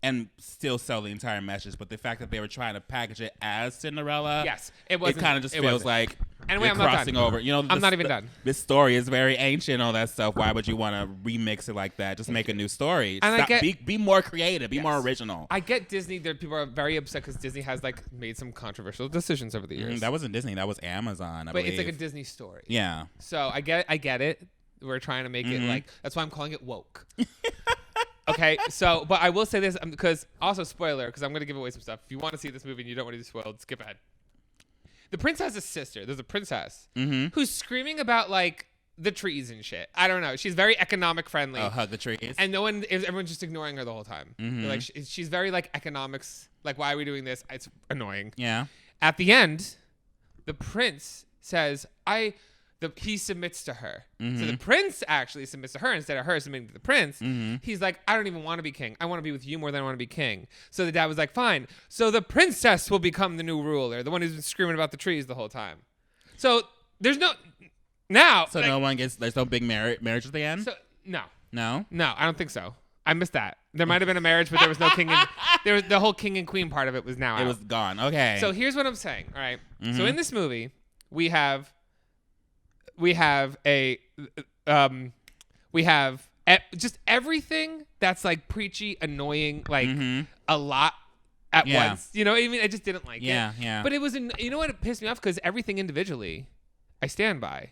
and still sell the entire message. But the fact that they were trying to package it as Cinderella, yes, it kind of just feels like anyway, you're crossing over. I'm not even done. This story is very ancient, all that stuff. Why would you want to remix it like that? Just make a new story. And be more creative. Be more original. I get Disney. People are very upset because Disney has like made some controversial decisions over the years. That wasn't Disney. That was Amazon. I but believe. It's like a Disney story. Yeah. So I get it. We're trying to make it like, that's why I'm calling it woke. Okay, so, but I will say this, because also spoiler, because I'm going to give away some stuff. If you want to see this movie and you don't want to be spoiled, skip ahead. The prince has a sister. There's a princess who's screaming about like the trees and shit. I don't know. She's very economic friendly. Oh, hug the trees. And everyone's just ignoring her the whole time. Like she's very like economics. Like, why are we doing this? It's annoying. Yeah. At the end, the prince says, he submits to her. So the prince actually submits to her instead of her submitting to the prince. He's like, I don't even want to be king. I want to be with you more than I want to be king. So the dad was like, fine. So the princess will become the new ruler, the one who's been screaming about the trees the whole time. So there's no now. So like, there's no big marriage at the end. So no, I don't think so. I missed that. There might have been a marriage, but there was no king. There was the whole king and queen part of it was now out. It was gone. Okay. So here's what I'm saying. All right. So in this movie, we have just everything that's like preachy, annoying, like a lot at once. You know what I mean? I just didn't like it. Yeah. But it was, you know what? It pissed me off because everything individually, I stand by.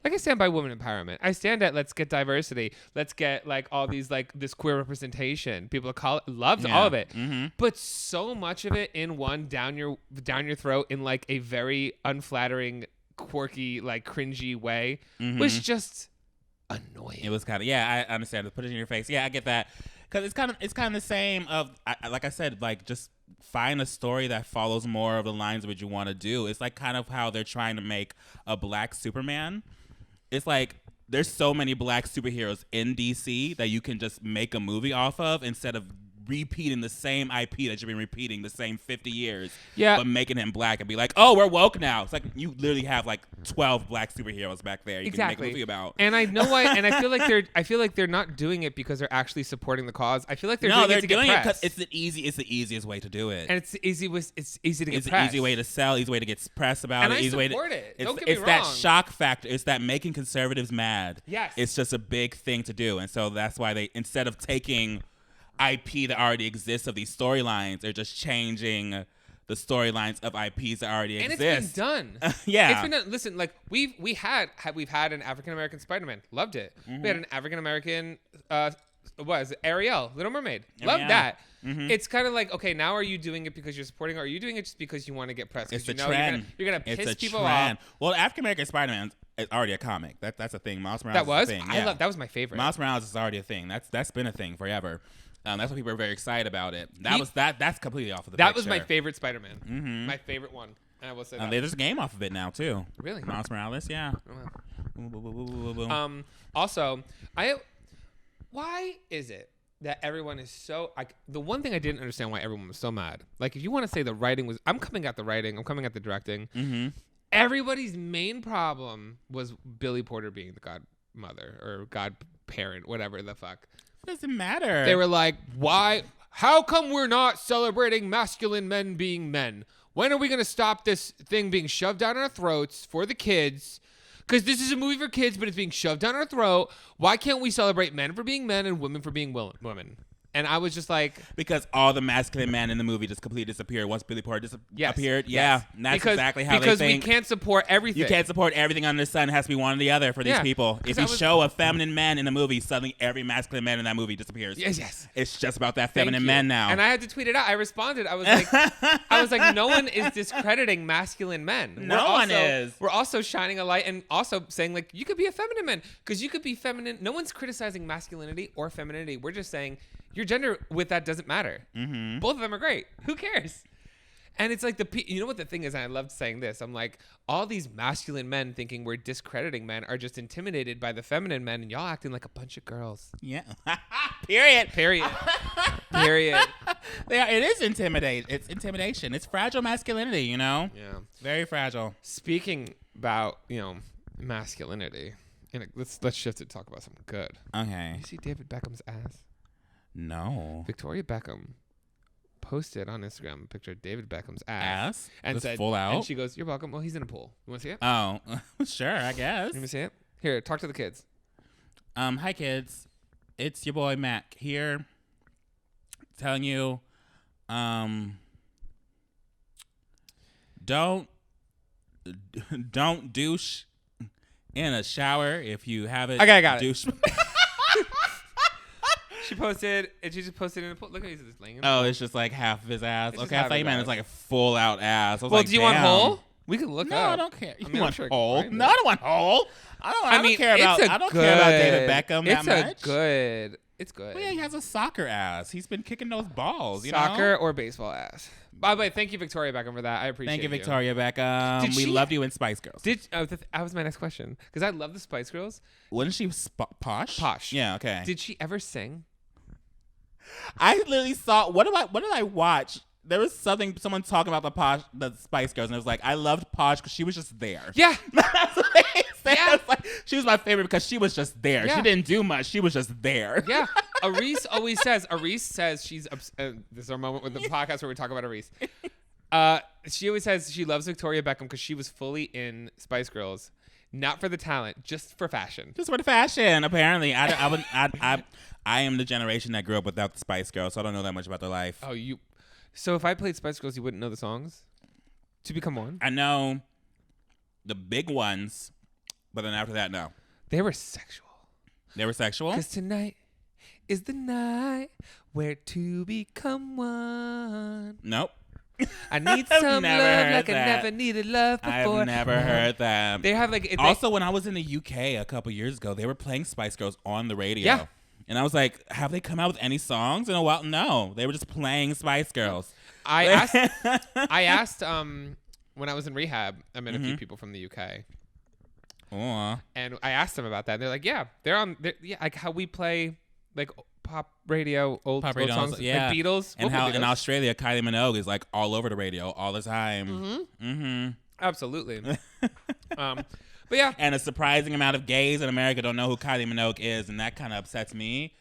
Like I stand by women empowerment. I stand at let's get diversity. Let's get like all these like this queer representation. People of color loved all of it, but so much of it in one down your throat in like a very unflattering, quirky, like cringy way was just annoying. It was kind of I understand. Put it in your face. Yeah, I get that because it's kind of the same. Like I said, like just find a story that follows more of the lines of what you want to do. It's like kind of how they're trying to make a black Superman. It's like there's so many black superheroes in DC that you can just make a movie off of instead of repeating the same IP that you've been repeating the same 50 years. Yeah. But making him black and be like, oh, we're woke now. It's like you literally have like 12 black superheroes back there you can make a movie about. And I know why, and I feel like they're not doing it because they're actually supporting the cause. I feel like they're doing it to get press. Because it's the easiest way to do it. And it's easy to get It's press. an easy way to sell, easy way to get press about and it. I easy support way to, it. Don't get me it's wrong. that shock factor. It's that making conservatives mad. Yes. It's just a big thing to do. And so that's why they, instead of taking IP that already exists of these storylines, they're just changing the storylines of IPs that already exist. And it's been done. It's been done. Listen, like we've had an African American Spider-Man. Loved it. We had an African American Ariel, Little Mermaid. Loved that. It's kind of like, okay, now are you doing it because you're supporting, or are you doing it just because you want to get press? It's you a know trend. You're gonna piss it's a people trend. off. Well, African American Spider-Man is already a comic. That's a thing. Miles Morales. That was. Is a thing. I love. That was my favorite. Miles Morales is already a thing. That's been a thing forever. That's why people are very excited about it. That's completely off of the picture. That was my favorite Spider-Man. My favorite one. And I will say that. There's a game off of it now too. Really? Miles Morales, yeah. Also, why is it that everyone is so the one thing I didn't understand why everyone was so mad. Like if you want to say the writing was, I'm coming at the writing, I'm coming at the directing. Everybody's main problem was Billy Porter being the godmother or godparent, whatever the fuck. Doesn't matter. They were like, why? How come we're not celebrating masculine men being men? When are we going to stop this thing being shoved down our throats for the kids? Because this is a movie for kids, but it's being shoved down our throat. Why can't we celebrate men for being men and women for being women? And I was just like... Because all the masculine men in the movie just completely disappeared once Billy Porter appeared. Yeah, and that's exactly how they think. Because we can't support everything. You can't support everything under the sun. It has to be one or the other for these people. If you show a feminine man in the movie, suddenly every masculine man in that movie disappears. Yes. It's just about that feminine man now. And I had to tweet it out. I responded. I was like, no one is discrediting masculine men. No one is. We're also shining a light and also saying, like, you could be a feminine man. Because you could be feminine. No one's criticizing masculinity or femininity. We're just saying... Your gender with that doesn't matter. Both of them are great. Who cares? And it's like you know what the thing is, and I loved saying this. I'm like, all these masculine men thinking we're discrediting men are just intimidated by the feminine men, and y'all acting like a bunch of girls. Yeah. Period. Yeah, it is intimidate. It's intimidation. It's fragile masculinity, you know? Yeah. Very fragile. Speaking about, masculinity, let's shift it to talk about something good. Okay. You see David Beckham's ass? No. Victoria Beckham posted on Instagram a picture of David Beckham's ass and just said, full out? and she goes, "You're welcome." Well, he's in a pool. You want to see it? Oh, sure, I guess. Let me see it. Here, talk to the kids. Hi kids, it's your boy Mac here, telling you, don't douche in a shower if you haven't. Okay, I got douche. She posted, and she just posted in a pool. Look at he's just laying in Oh, it's just like half of his ass. It's Okay, I thought you meant it's like a full out ass. I was well, like, do you want damn. whole? We can look No, up. I don't care. You I'm want sure I can whole? find No, it. I don't want whole. I don't care about. It's I don't care about David Beckham that much. It's good. Well, yeah, he has a soccer ass. He's been kicking those balls. You Soccer know? or baseball ass. By the way, thank you, Victoria Beckham, for that. I appreciate it. Thank you, Victoria Beckham. We loved you in Spice Girls. That was my next question, because I love the Spice Girls. Wasn't she posh? Posh. Yeah. Okay. Did she ever sing? I literally saw. What did I watch? There was someone talking about the Spice Girls, and it was like, I loved Posh because she was just there. Yeah. That's what they said. Yeah. Like, she was my favorite because she was just there. Yeah. She didn't do much. She was just there. Yeah. Arise says she's this is our moment with the podcast where we talk about Arise. She always says she loves Victoria Beckham because she was fully in Spice Girls, not for the talent, just for fashion. Just for the fashion, apparently. I am the generation that grew up without the Spice Girls, so I don't know that much about their life. Oh, you. So if I played Spice Girls, you wouldn't know the songs to become one? I know the big ones, but then after that, no. They were sexual. They were sexual? Because tonight is the night where to become one. Nope. I need some love like that. I never needed love before. I've never heard that. They have like also, when I was in the UK a couple years ago, they were playing Spice Girls on the radio. Yeah. And I was like, have they come out with any songs in a while? No. They were just playing Spice Girls. I asked when I was in rehab, I met a few people from the UK. Aw. And I asked them about that. They're like, yeah, like how we play like pop radio, old songs, yeah. like Beatles. And how in Australia, Kylie Minogue is like all over the radio all the time. Absolutely. But yeah. And a surprising amount of gays in America don't know who Kylie Minogue is, and that kind of upsets me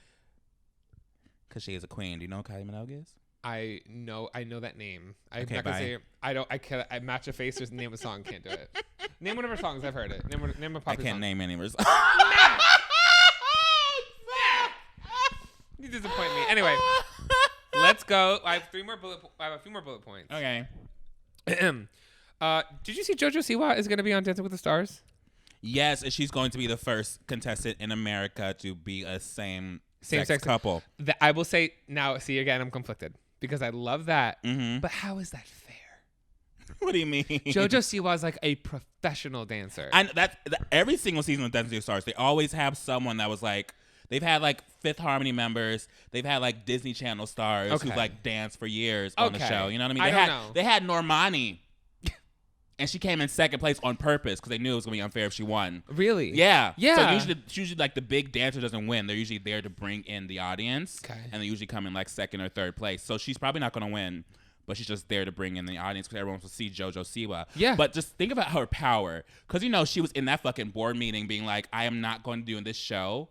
because she is a queen. Do you know who Kylie Minogue is? I know that name. I'm Okay, not gonna bye. say I can't. I match a face or name of a song. Can't do it. Name one of her songs. I've heard it. Name a popular I can't song. name any of her. You disappoint me. Anyway, let's go. I have a few more bullet points. Okay. Did you see Jojo Siwa is going to be on Dancing with the Stars? Yes, and she's going to be the first contestant in America to be a same-sex couple. I will say now. See again, I'm conflicted because I love that, Mm-hmm. but how is that fair? What do you mean? Jojo Siwa is like a professional dancer. And every single season of Dancing with the Stars, they always have someone that was like, they've had like Fifth Harmony members, they've had like Disney Channel stars who've like danced for years on the show. You know what I mean? They had Normani, and she came in second place on purpose because they knew it was gonna be unfair if she won. Really? Yeah. Yeah. So usually like the big dancer doesn't win. They're usually there to bring in the audience. Okay. And they usually come in like second or third place. So she's probably not gonna win, but she's just there to bring in the audience because everyone wants to see Jojo Siwa. Yeah. But just think about her power, because you know she was in that fucking board meeting being like, I am not going to do in this show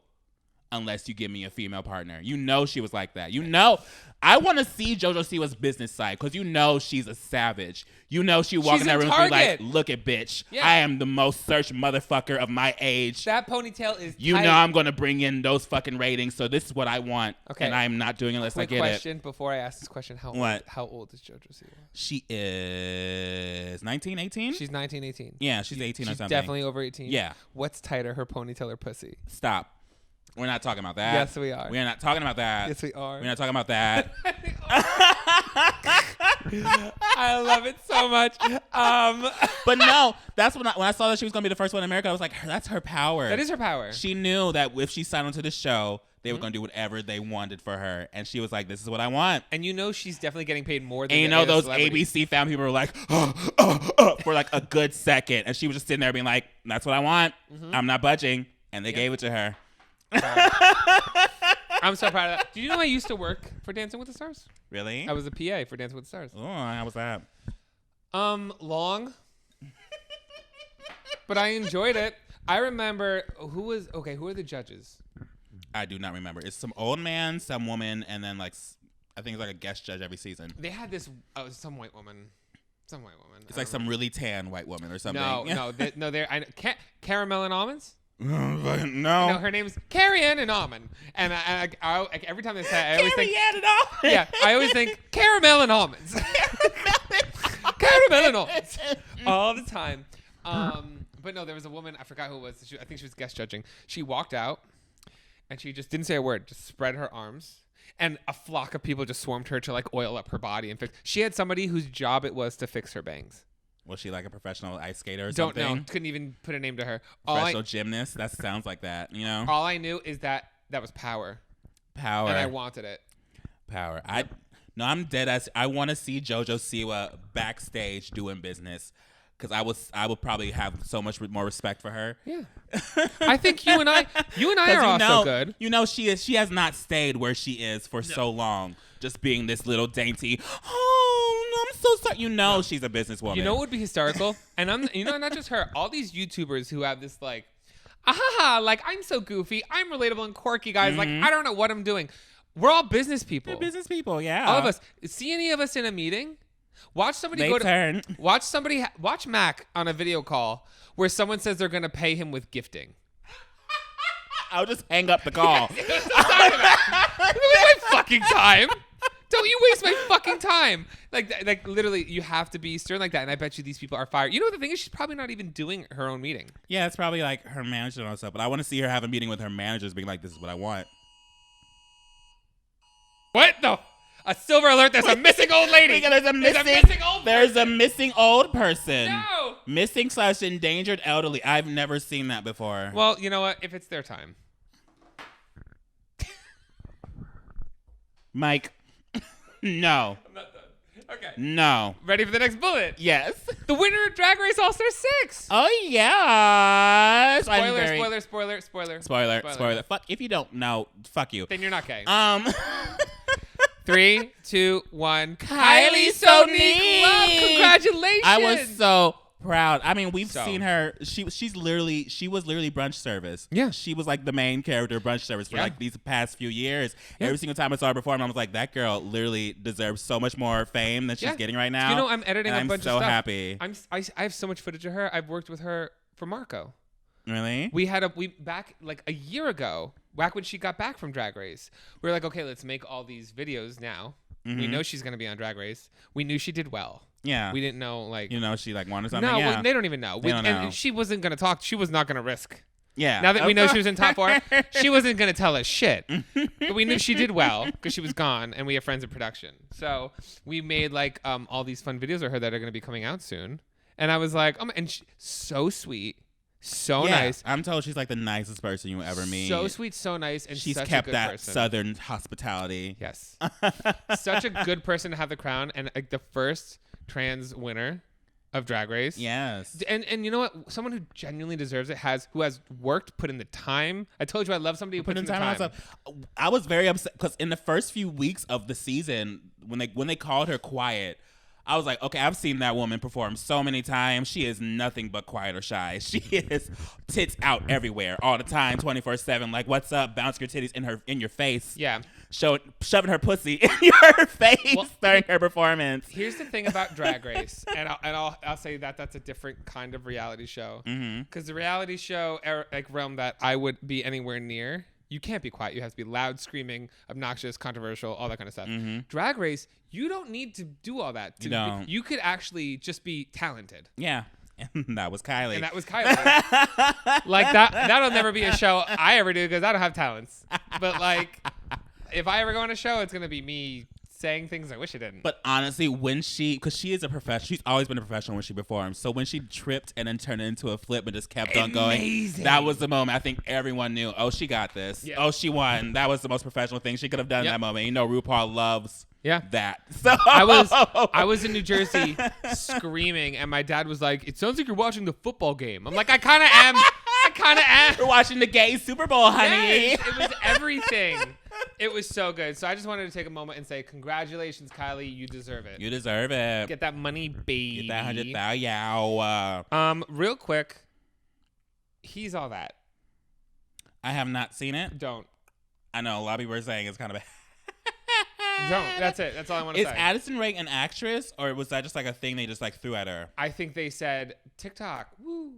unless you give me a female partner. You know she was like that. You know, I want to see Jojo Siwa's business side because you know she's a savage. You know she walk in that room and be like, look at bitch. Yeah. I am the most searched motherfucker of my age. That ponytail is You tight. know I'm going to bring in those fucking ratings, so this is what I want. Okay. And I am not doing it unless I get question before I ask this question. How old is Jojo Siwa? She is 19, 18? She's 19, 18. Yeah, she's 18 or She's something. definitely over 18. Yeah. What's tighter, her ponytail or pussy? Stop. We're not talking about that. Yes, we are. We're not talking about that. Yes, we are. We're not talking about that. I love it so much. But no, that's when I saw that she was going to be the first one in America, I was like, that's her power. That is her power. She knew that if she signed onto the show, they were going to do whatever they wanted for her. And she was like, this is what I want. And you know she's definitely getting paid more than And you know those ABC fan people were like, for like a good second. And she was just sitting there being like, that's what I want. I'm not budging. And they gave it to her. I'm so proud of that. Do you know I used to work for Dancing with the Stars? Really? I was a PA for Dancing with the Stars. Oh, how was that? Long. But I enjoyed it. I remember who are the judges? I do not remember. It's some old man, some woman, and then like I think it's like a guest judge every season. They had this some white woman. It's like some really tan white woman or something. They're Caramel and Almonds. No. No, her name's Carrie Ann and Almond. And I every time they say it, I always think Carrie Ann and Almond. Yeah, I always think caramel and almonds. Caramel and almonds. All the time. But no, there was a woman, I forgot who it was. I think she was guest judging. She walked out and she just didn't say a word, just spread her arms. And a flock of people just swarmed her to like oil up her body and fix. She had somebody whose job it was to fix her bangs. Was she like a professional ice skater or Don't something? know. Couldn't even put a name to her. Professional gymnast? That sounds like that, you know? All I knew is that was power. Power. And I wanted it. Power. I'm dead ass. I want to see Jojo Siwa backstage doing business because I would probably have so much more respect for her. Yeah. I think you and I are also good. You know, she has not stayed where she is for so long, just being this little dainty. Oh, I'm so sorry. You know, she's a businesswoman. You know what would be hysterical? And not just her. All these YouTubers who have this like, like I'm so goofy, I'm relatable and quirky, guys. Like I don't know what I'm doing. We're all business people. They're business people, yeah. All of us. See any of us in a meeting? Watch somebody watch Mac on a video call where someone says they're going to pay him with gifting. I'll just hang up the call. Don't waste my fucking time. Don't you waste my fucking time. Like literally, you have to be stern like that. And I bet you these people are fired. You know what the thing is? She's probably not even doing her own meeting. Yeah, it's probably like her manager and all stuff. But I want to see her have a meeting with her managers being like, this is what I want. What the? A silver alert. There's a missing old lady. There's a missing old person. No. Missing/endangered elderly. I've never seen that before. Well, you know what? If it's their time. Mike. No. I'm not done. Okay. No. Ready for the next bullet? Yes. The winner of Drag Race All-Star 6. Oh, yes. Spoiler. Fuck, if you don't know, fuck you. Then you're not gay. 3, 2, 1. Kylie Sonique. Love, congratulations. I was so proud. I mean, we've So. seen her. She was literally brunch service. Yeah. She was like the main character of brunch service for like these past few years. Yeah. Every single time I saw her perform, I was like, that girl literally deserves so much more fame than she's getting right now. You know, I'm editing and a bunch I'm so of stuff. happy. I have so much footage of her. I've worked with her for Marco. Really? We back like a year ago, back when she got back from Drag Race. We were like, okay, let's make all these videos now. Mm-hmm. We know she's gonna be on Drag Race. We knew she did well. Yeah. We didn't know like. You know, she like wanted something. No, yeah. they don't even know. They don't know. And she wasn't gonna talk. She was not gonna risk. Yeah. Now that we know she was in top 4, she wasn't gonna tell us shit. But we knew she did well because she was gone, and we have friends in production. So we made like all these fun videos of her that are gonna be coming out soon. And I was like, and so sweet. So nice. I'm told she's like the nicest person you will ever meet. So sweet, so nice, and she's such kept a good that person. Southern hospitality. Yes. Such a good person to have the crown, and like the first trans winner of Drag Race. Yes. And you know what? Someone who genuinely deserves it who has worked, put in the time. I told you I love somebody who puts in the time. I was very upset because in the first few weeks of the season, when they called her quiet, I was like, okay, I've seen that woman perform so many times. She is nothing but quiet or shy. She is tits out everywhere all the time, 24/7. Like, what's up? Bouncing your titties in your face. Yeah. Shoving her pussy in your face during her performance. Here's the thing about Drag Race, and I'll say that's a different kind of reality show. Because the reality show realm that I would be anywhere near, you can't be quiet. You have to be loud, screaming, obnoxious, controversial, all that kind of stuff. Drag Race, you don't need to do all that. You could actually just be talented. Yeah. And that was Kylie. Like that'll never be a show I ever do because I don't have talents. But like, if I ever go on a show, it's gonna be me saying things I wish I didn't. But honestly, because she is a professional, she's always been a professional when she performs. So when she tripped and then turned it into a flip and just kept on going, that was the moment I think everyone knew, oh, she got this. Yeah. Oh, she won. That was the most professional thing she could have done in that moment. You know, RuPaul loves that. So I was in New Jersey screaming, and my dad was like, "It sounds like you're watching the football game." I'm like, I kind of am. We're watching the gay Super Bowl, honey. Yes, it was everything. It was so good. So I just wanted to take a moment and say, congratulations, Kylie. You deserve it. You deserve it. Get that money, baby. Get that 100,000. Real quick. He's All That. I have not seen it. Don't. I know a lot of people are saying it's kind of. Don't. That's it. That's all I want to say. Is Addison Rae an actress, or was that just like a thing they just like threw at her? I think they said TikTok. Woo.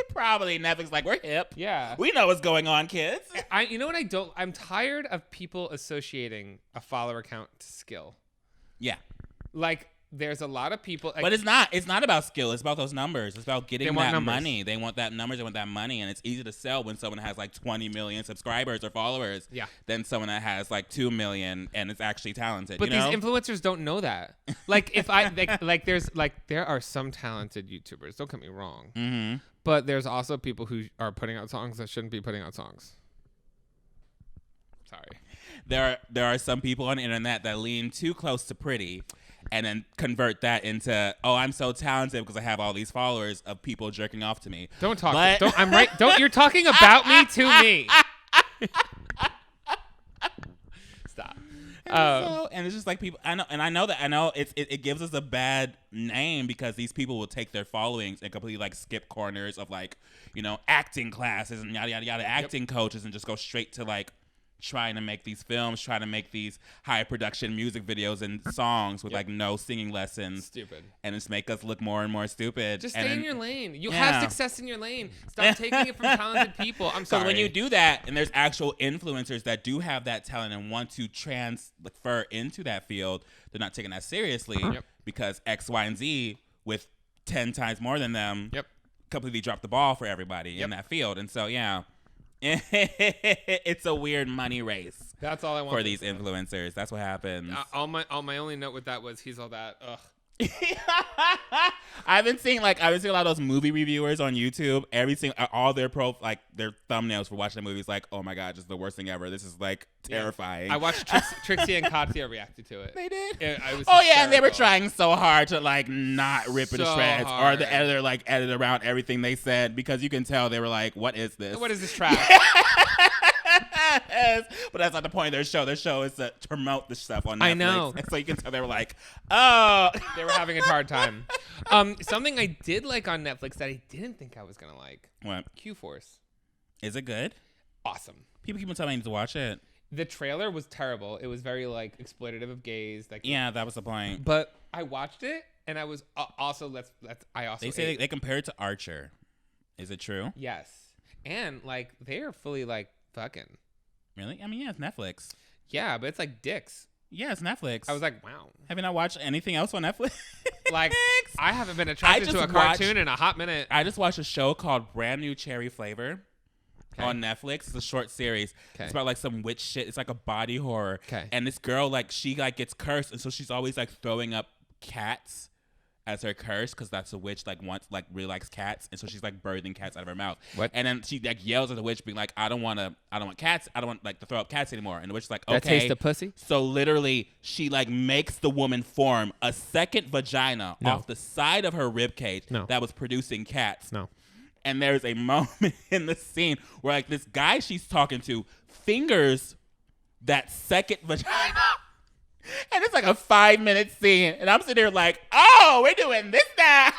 Probably Netflix like, we're hip. Yeah. We know what's going on, kids. You know what I'm tired of people associating a follower count to skill. Yeah. Like, there's a lot of people. Like, but it's not about skill. It's about those numbers. It's about getting that money. They want that numbers. They want that money. And it's easy to sell when someone has like 20 million subscribers or followers than someone that has like 2 million and is actually talented. But these influencers don't know that. Like, if I, there are some talented YouTubers. Don't get me wrong. Mm-hmm. But there's also people who are putting out songs that shouldn't be putting out songs. Sorry. There are some people on the internet that lean too close to pretty and then convert that into, oh, I'm so talented because I have all these followers of people jerking off to me. Don't talk. I'm right. You're talking about me to me. Stop. And it's just like people, I know it gives us a bad name because these people will take their followings and completely like skip corners of like, acting classes and yada yada yada, acting coaches, and just go straight to like trying to make these films, trying to make these high production music videos and songs with like no singing lessons. Stupid. And just make us look more and more stupid. Just and stay in your lane. You have success in your lane. Stop taking it from talented people. I'm sorry. So when you do that, and there's actual influencers that do have that talent and want to transfer into that field, they're not taking that seriously because X, Y, and Z with 10 times more than them completely dropped the ball for everybody in that field. And so, yeah. It's a weird money race. That's all I want for these influencers. That's what happens. My only note with that was he's all that. Ugh. I've been seeing a lot of those movie reviewers on YouTube. All their their thumbnails for watching the movies, like, oh my god, just the worst thing ever. This is like terrifying. I watched Trixie and Katya reacted to it. They did. And they were trying so hard to like not rip it to shreds, hard. or the editor like edit around everything they said because you can tell they were like, what is this? What is this trash? But that's not the point of their show. Their show is to promote the stuff on Netflix. I know. And so you can tell they were like, oh. They were having a hard time. Something I did like on Netflix that I didn't think I was going to like. What? Q-Force. Is it good? Awesome. People keep on telling me to watch it. The trailer was terrible. It was very like exploitative of gays. Yeah, that was the point. But I watched it and I was They say they compare it to Archer. Is it true? Yes. And like they are fully like fucking. Really? I mean, yeah, it's Netflix. Yeah, but it's like dicks. Yeah, it's Netflix. I was like, wow. Have you not watched anything else on Netflix? Like, I haven't been attracted to a cartoon in a hot minute. I just watched a show called Brand New Cherry Flavor on Netflix. It's a short series. It's about like some witch shit. It's like a body horror. And this girl, like, she like gets cursed, and so she's always like throwing up cats as her curse because that's a witch really likes cats, and so she's like birthing cats out of her mouth. What? And then she like yells at the witch being like, I don't want cats, I don't want like to throw up cats anymore. And the witch is like, okay. That taste of pussy? So literally she like makes the woman form a second vagina off the side of her rib cage that was producing cats. And there's a moment in the scene where like this guy she's talking to fingers that second vagina. And it's like a 5-minute scene. And I'm sitting there like, oh, we're doing this now.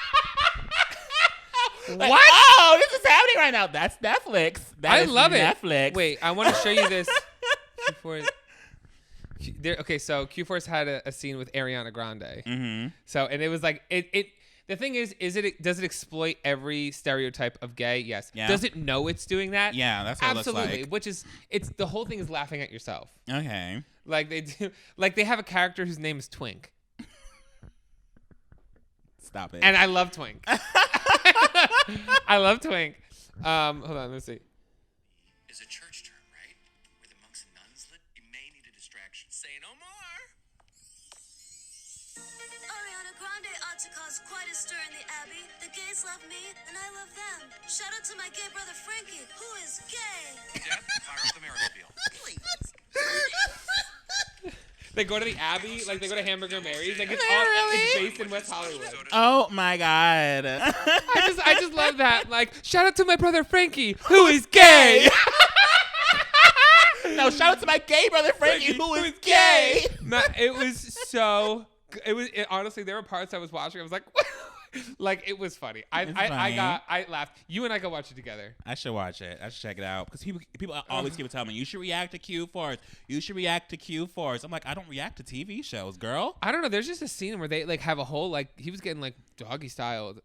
Like, what? Oh, this is happening right now. That's Netflix. I love Netflix. It. Wait, I want to show you this. So Q-Force had a scene with Ariana Grande. Mm-hmm. So, and it was like, the thing is does it exploit every stereotype of gay? Yes. Yeah. Does it know it's doing that? Yeah, that's what absolutely. It looks like. Which is, the whole thing is laughing at yourself. Okay. Like they do, like they have a character whose name is Twink. Stop it. And I love Twink. I love Twink. Hold on, let's see. Is a church term, right? Where the monks and nuns live. You may need a distraction. Say no more. Ariana Grande ought to cause quite a stir in the Abbey. The gays love me, and I love them. Shout out to my gay brother Frankie, who is gay. Dad, fire up the miracle field. Please. They go to the Abbey, like they go to Hamburger Mary's, like it's based in West Hollywood. Oh my god! I just love that. Like, shout out to my brother Frankie, who is gay. No, shout out to my gay brother Frankie, who is gay. It was so. Honestly, there were parts I was watching. I was like, like it was funny. I laughed. You and I go watch it together. I should watch it. I should check it out because people always keep telling me you should react to Q-Force. You should react to Q-Force. I'm like, I don't react to TV shows, girl. I don't know. There's just a scene where they like have a whole like he was getting like doggy styled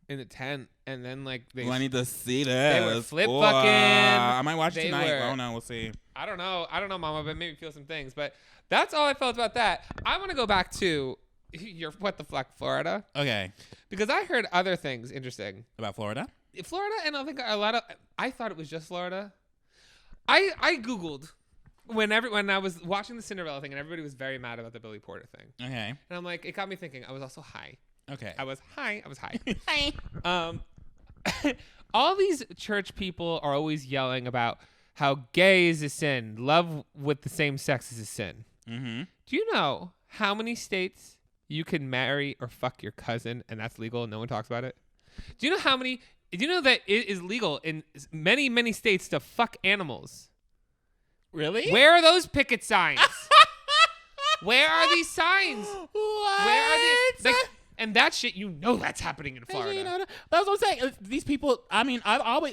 in the tent, and then like they. I need to see this. They were flip fucking. I might watch it tonight. I don't know. We'll see. I don't know, Mama, but maybe feel some things. But that's all I felt about that. I want to go back to your what the fuck, Florida. Okay. Because I heard other things interesting about Florida. And I think I thought it was just Florida. I Googled when I was watching the Cinderella thing, and everybody was very mad about the Billy Porter thing. Okay. And I'm like, it got me thinking. I was also high. Okay. I was high. Hi. All these church people are always yelling about how gay is a sin. Love with the same sex is a sin. Mm-hmm. Do you know how many states you can marry or fuck your cousin and that's legal and no one talks about it? Do you know that it is legal in many, many states to fuck animals? Really? Where are those picket signs? Where are these signs? What? Where are these? And that shit, that's happening in Florida. That's what I'm saying. These people, I mean,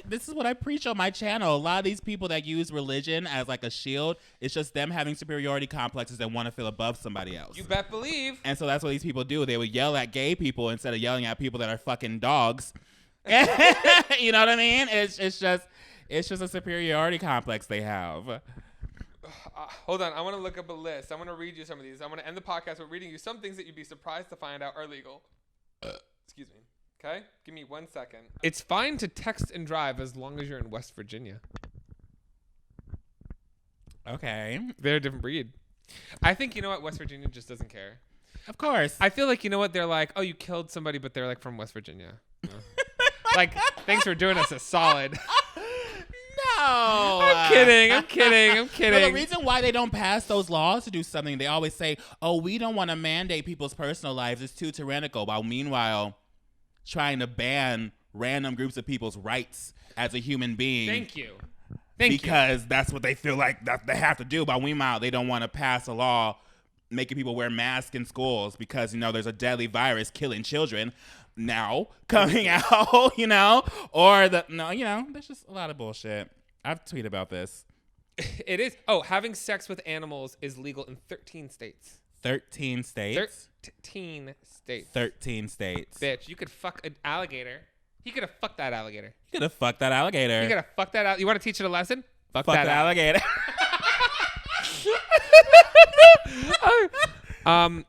this is what I preach on my channel. A lot of these people that use religion as like a shield, it's just them having superiority complexes and want to feel above somebody else. You bet believe. And so that's what these people do. They would yell at gay people instead of yelling at people that are fucking dogs. You know what I mean? It's just a superiority complex they have. Hold on, I want to look up a list. I want to read you some of these. I want to end the podcast with reading you some things that you'd be surprised to find out are legal. Excuse me. Okay? Give me 1 second. It's fine to text and drive as long as you're in West Virginia. Okay. They're a different breed. I think, you know what? West Virginia just doesn't care. Of course. I feel like, you know what? They're like, oh, you killed somebody, but they're like from West Virginia. Like, thanks for doing us a solid. No. I'm kidding. But the reason why they don't pass those laws to do something, they always say, oh, we don't want to mandate people's personal lives. It's too tyrannical. While meanwhile, trying to ban random groups of people's rights as a human being. Thank you. Because that's what they feel like that they have to do. While meanwhile, they don't want to pass a law making people wear masks in schools because, there's a deadly virus killing children now coming out, or there's just a lot of bullshit. I've tweeted about this. It is. Oh, having sex with animals is legal in 13 states. 13 states? 13 states. 13 states. Bitch, you could fuck an alligator. He could have fucked that alligator. You could have fucked that alligator. You could have fucked that out. You want to teach it a lesson? Fuck that alligator. I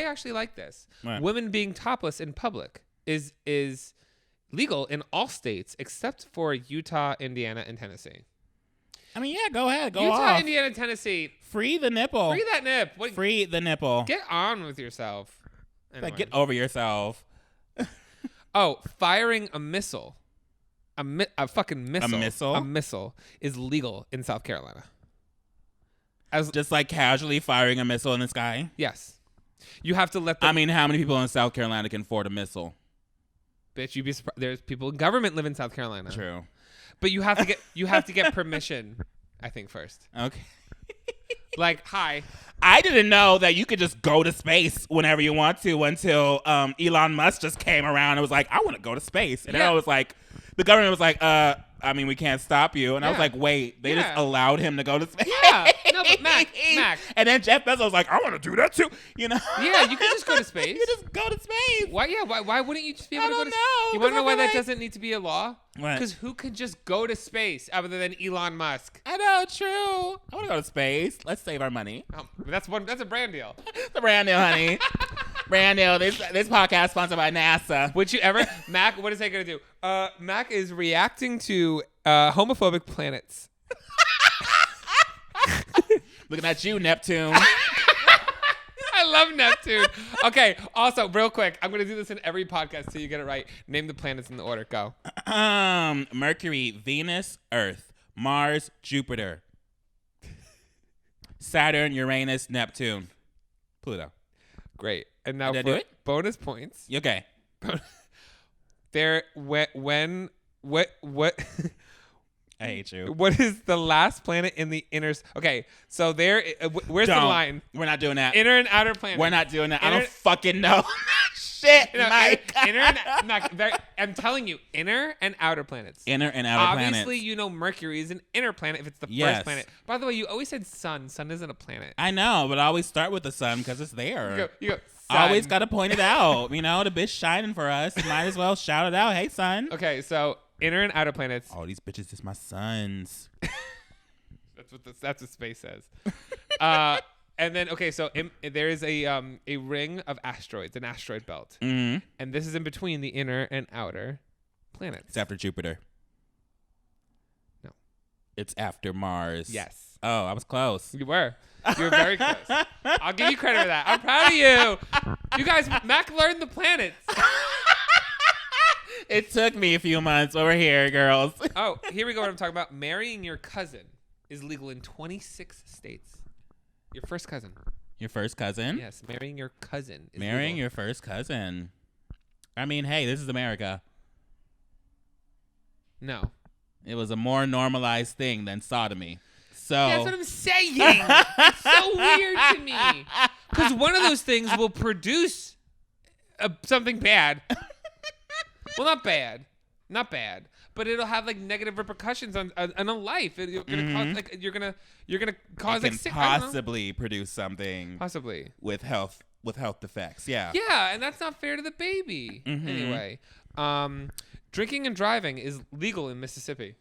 actually like this. What? Women being topless in public is legal in all states except for Utah, Indiana, and Tennessee. I mean, yeah, go ahead. Go Utah, off. Indiana, Tennessee. Free the nipple. Free that nip. Free the nipple. Get on with yourself. Anyway. Like, get over yourself. Oh, firing a missile. A fucking missile. A missile? A missile is legal in South Carolina. Just like casually firing a missile in the sky? Yes. You have to let them. I mean, how many people in South Carolina can afford a missile? Bitch, you'd be surprised. There's people in government live in South Carolina. True. But you have to get permission, I think, first. Okay. Like, hi. I didn't know that you could just go to space whenever you want to until Elon Musk just came around and was like, I want to go to space. And then I was like, the government was like, I mean, we can't stop you. And I was like, wait, they just allowed him to go to space? Yeah. No, but Mac. And then Jeff Bezos was like, I want to do that too. Yeah, you can just go to space. You can just go to space. Why? Yeah. Why wouldn't you just be able to go to space? You know, want to know why that like... doesn't need to be a law? What? Because who could just go to space other than Elon Musk? I know, true. I want to go to space. Let's save our money. That's a brand deal. It's a brand deal, honey. Brand deal. This podcast sponsored by NASA. Would you ever, Mac? What is that gonna do? Mac is reacting to homophobic planets. Looking at you, Neptune. I love Neptune. Okay. Also, real quick, I'm gonna do this in every podcast till you get it right. Name the planets in the order. Go. Mercury, Venus, Earth, Mars, Jupiter, Saturn, Uranus, Neptune, Pluto. Great. And now Did I for do it? bonus points. Okay. There. What? I hate you. What is the last planet in the inner? Okay, so there. Where's the line? We're not doing that. Inner and outer planets. We're not doing that. I don't fucking know. Shit, Mike. I'm telling you, inner and outer planets. Inner and outer planets. Obviously, you know Mercury is an inner planet if it's the first planet. By the way, you always said sun. Sun isn't a planet. I know, but I always start with the sun because it's there. You go. I always got to point it out. The bitch shining for us. Might as well shout it out. Hey, sun. Okay, so inner and outer planets. All these bitches is my sons. That's what space says. And then so there is a ring of asteroids, an asteroid belt, and this is in between the inner and outer planets. It's after Jupiter. No, it's after Mars. Yes. Oh, I was close. You were very close. I'll give you credit for that. I'm proud of you. You guys, Mac learned the planets. It took me a few months over here, girls. Oh, here we go. What I'm talking about. Marrying your cousin is legal in 26 states. Your first cousin. Your first cousin? Yes, marrying your cousin is Marrying legal. your first cousin. I mean, hey, this is America. No. It was a more normalized thing than sodomy. So that's what I'm saying. It's so weird to me. Because one of those things will produce something bad. Well, not bad, but it'll have like negative repercussions on a life. You're gonna cause like you're gonna cause It like can possibly produce something possibly with health effects. Yeah. Yeah, and that's not fair to the baby. Anyway, drinking and driving is legal in Mississippi.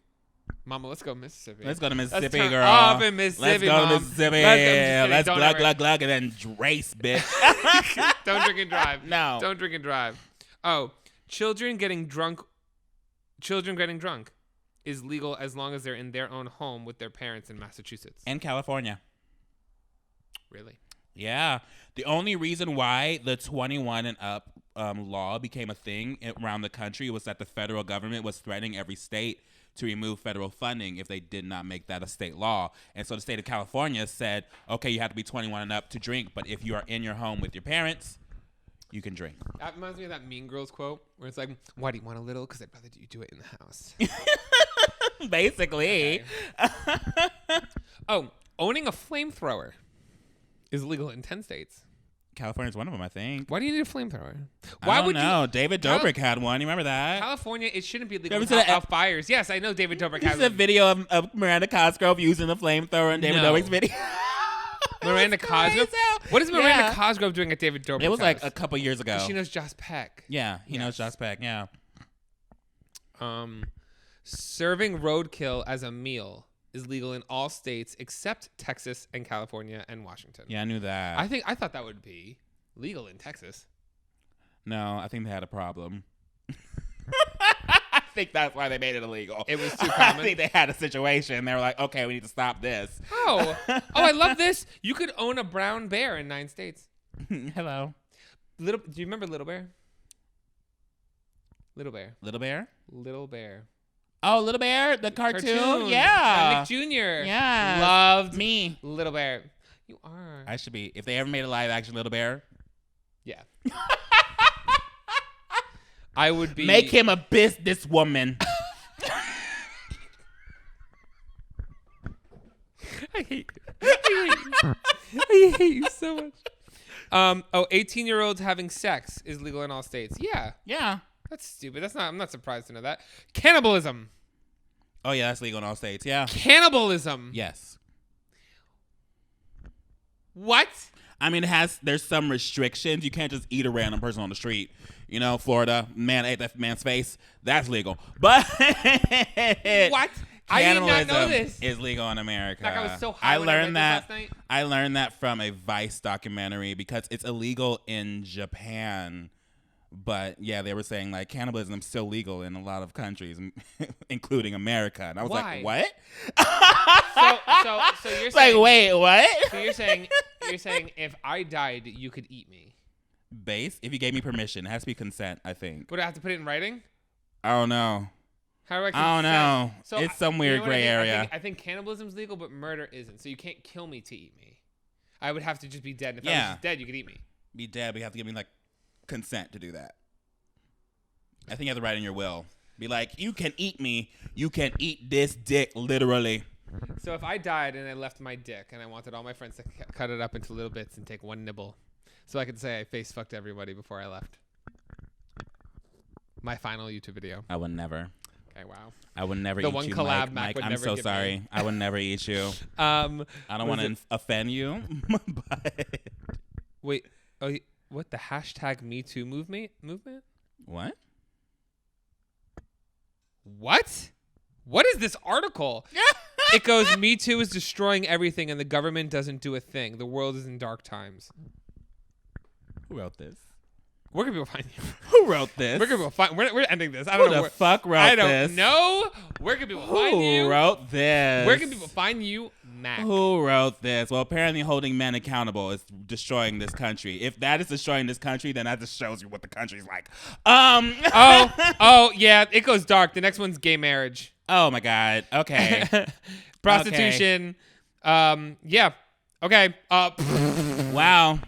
Mama, let's go Mississippi. Let's go to Mississippi, Let's turn girl. up in Mississippi, Let's go Mom. to Mississippi. Let's Let's glug, and then race, bitch. Don't drink and drive. No. Don't drink and drive. Oh, children getting drunk is legal as long as they're in their own home with their parents in Massachusetts. In California. Really? Yeah. The only reason why the 21 and up law became a thing around the country was that the federal government was threatening every state to remove federal funding if they did not make that a state law. And so the state of California said, okay, you have to be 21 and up to drink, but if you are in your home with your parents, you can drink. That reminds me of that Mean Girls quote where it's like, why do you want a little? Because I'd rather you do it in the house. Basically. Okay. Oh, owning a flamethrower is legal in 10 states. California's one of them, I think. Why do you need a flamethrower? Why would you? David Dobrik had one. You remember that? California, it shouldn't be legal Ever to seen out fires. Yes, I know David Dobrik has There's a one. video of Miranda Cosgrove using the flamethrower in David No. Dobrik's video. Miranda Cosgrove? crazy. What is Miranda Yeah. Cosgrove doing at David Dobrik's It was like house? a couple years ago. She knows Joss Peck. Yeah, he knows Joss Peck. Yeah. Serving roadkill as a meal is legal in all states except Texas and California and Washington. Yeah, I knew that. I thought that would be legal in Texas. No, I think they had a problem. I think that's why they made it illegal. It was too I common. think they had a situation. They were like, okay, we need to stop this. Oh, I love this. You could own a brown bear in 9 states. Hello. Do you remember Little Bear? Little Bear. Little Bear? Little Bear. Oh, Little Bear? The cartoon? Yeah. Nick Jr. Yeah. Loved me. Little Bear. You are. I should be. If they ever made a live action Little Bear, Yeah. I would be. make him a businesswoman. I hate you. I hate you so much. 18-year-olds having sex is legal in all states. Yeah. Yeah. That's stupid. I'm not surprised to know that. Cannibalism. Oh, yeah, that's legal in all states. Yeah. Cannibalism. Yes. What? I mean, there's some restrictions. You can't just eat a random person on the street. You know, Florida, man ate that man's face. That's legal. But What? I did not know cannibalism this. is legal in America. Like, I was so high when I read this last night. I learned that from a Vice documentary because it's illegal in Japan. But yeah, they were saying like cannibalism is still legal in a lot of countries, including America. And I was Why? like, what? So you're It's saying, like, wait, what? So you're saying if I died, you could eat me. If you gave me permission, it has to be consent, I think. Would I have to put it in writing? I don't know. How do I I consent? don't know. So It's some weird what I gray think? area. I think cannibalism's legal, but murder isn't. So you can't kill me to eat me. I would have to just be dead. And if I was Yeah. just dead, you could eat me. Be dead, but you have to give me like consent to do that. I think you have to write in your will. Be like, you can eat me. You can eat this dick, literally. So if I died and I left my dick and I wanted all my friends to cut it up into little bits and take one nibble, so I could say I face fucked everybody before I left. My final YouTube video. I would never. Okay, wow. I would never The eat one you, collab Mike. Mac would I'm never so give sorry. me. I would never eat you. I don't want to offend you. But Wait. Oh, what the hashtag Me Too movement? what? What? What is this article? It goes, Me Too is destroying everything and the government doesn't do a thing. The world is in dark times. Who wrote this? Where can people find you? Who wrote this? Where can people find? We're ending this. I Who don't know. the fuck wrote I don't this? know. Where can people find you? Who wrote this? Where can people find you, Mac? Who wrote this? Well, apparently holding men accountable is destroying this country. If that is destroying this country, then that just shows you what the country's like. Oh, yeah. It goes dark. The next one's gay marriage. Oh my God. Okay. Prostitution. Yeah. Okay. Wow.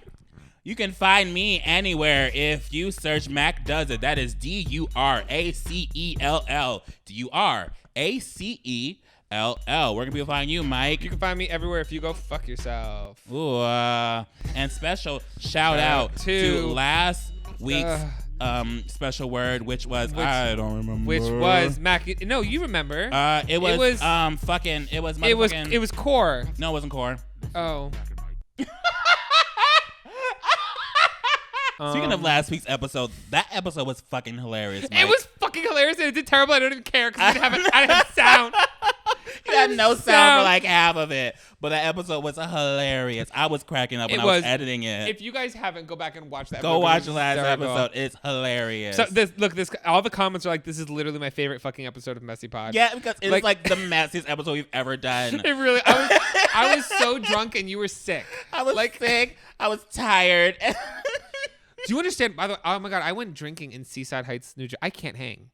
You can find me anywhere if you search Mac Does It. That is DURACELL. DURACELL. LL. Where can people find you, Mike? You can find me everywhere if you go fuck yourself. Ooh, and special shout out to last week's special word, which was I don't remember. Which was Mac. No, you remember. It was fucking. It was motherfucking. It was core. No, it wasn't core. Oh. Speaking of last week's episode, that episode was fucking hilarious, Mike. It was fucking hilarious and it did terrible. I don't even care because I didn't have sound. It had no sound for like half of it, but that episode was hilarious. I was cracking up when I was editing it. If you guys haven't, go back and watch that. Go watch the last episode. It's hilarious. So all the comments are like, this is literally my favorite fucking episode of MessyPod. Yeah, because it's like the messiest episode we've ever done. It really. I was so drunk and you were sick. I was sick. I was tired. Do you understand? By the way, oh my God, I went drinking in Seaside Heights, New Jersey. I can't hang.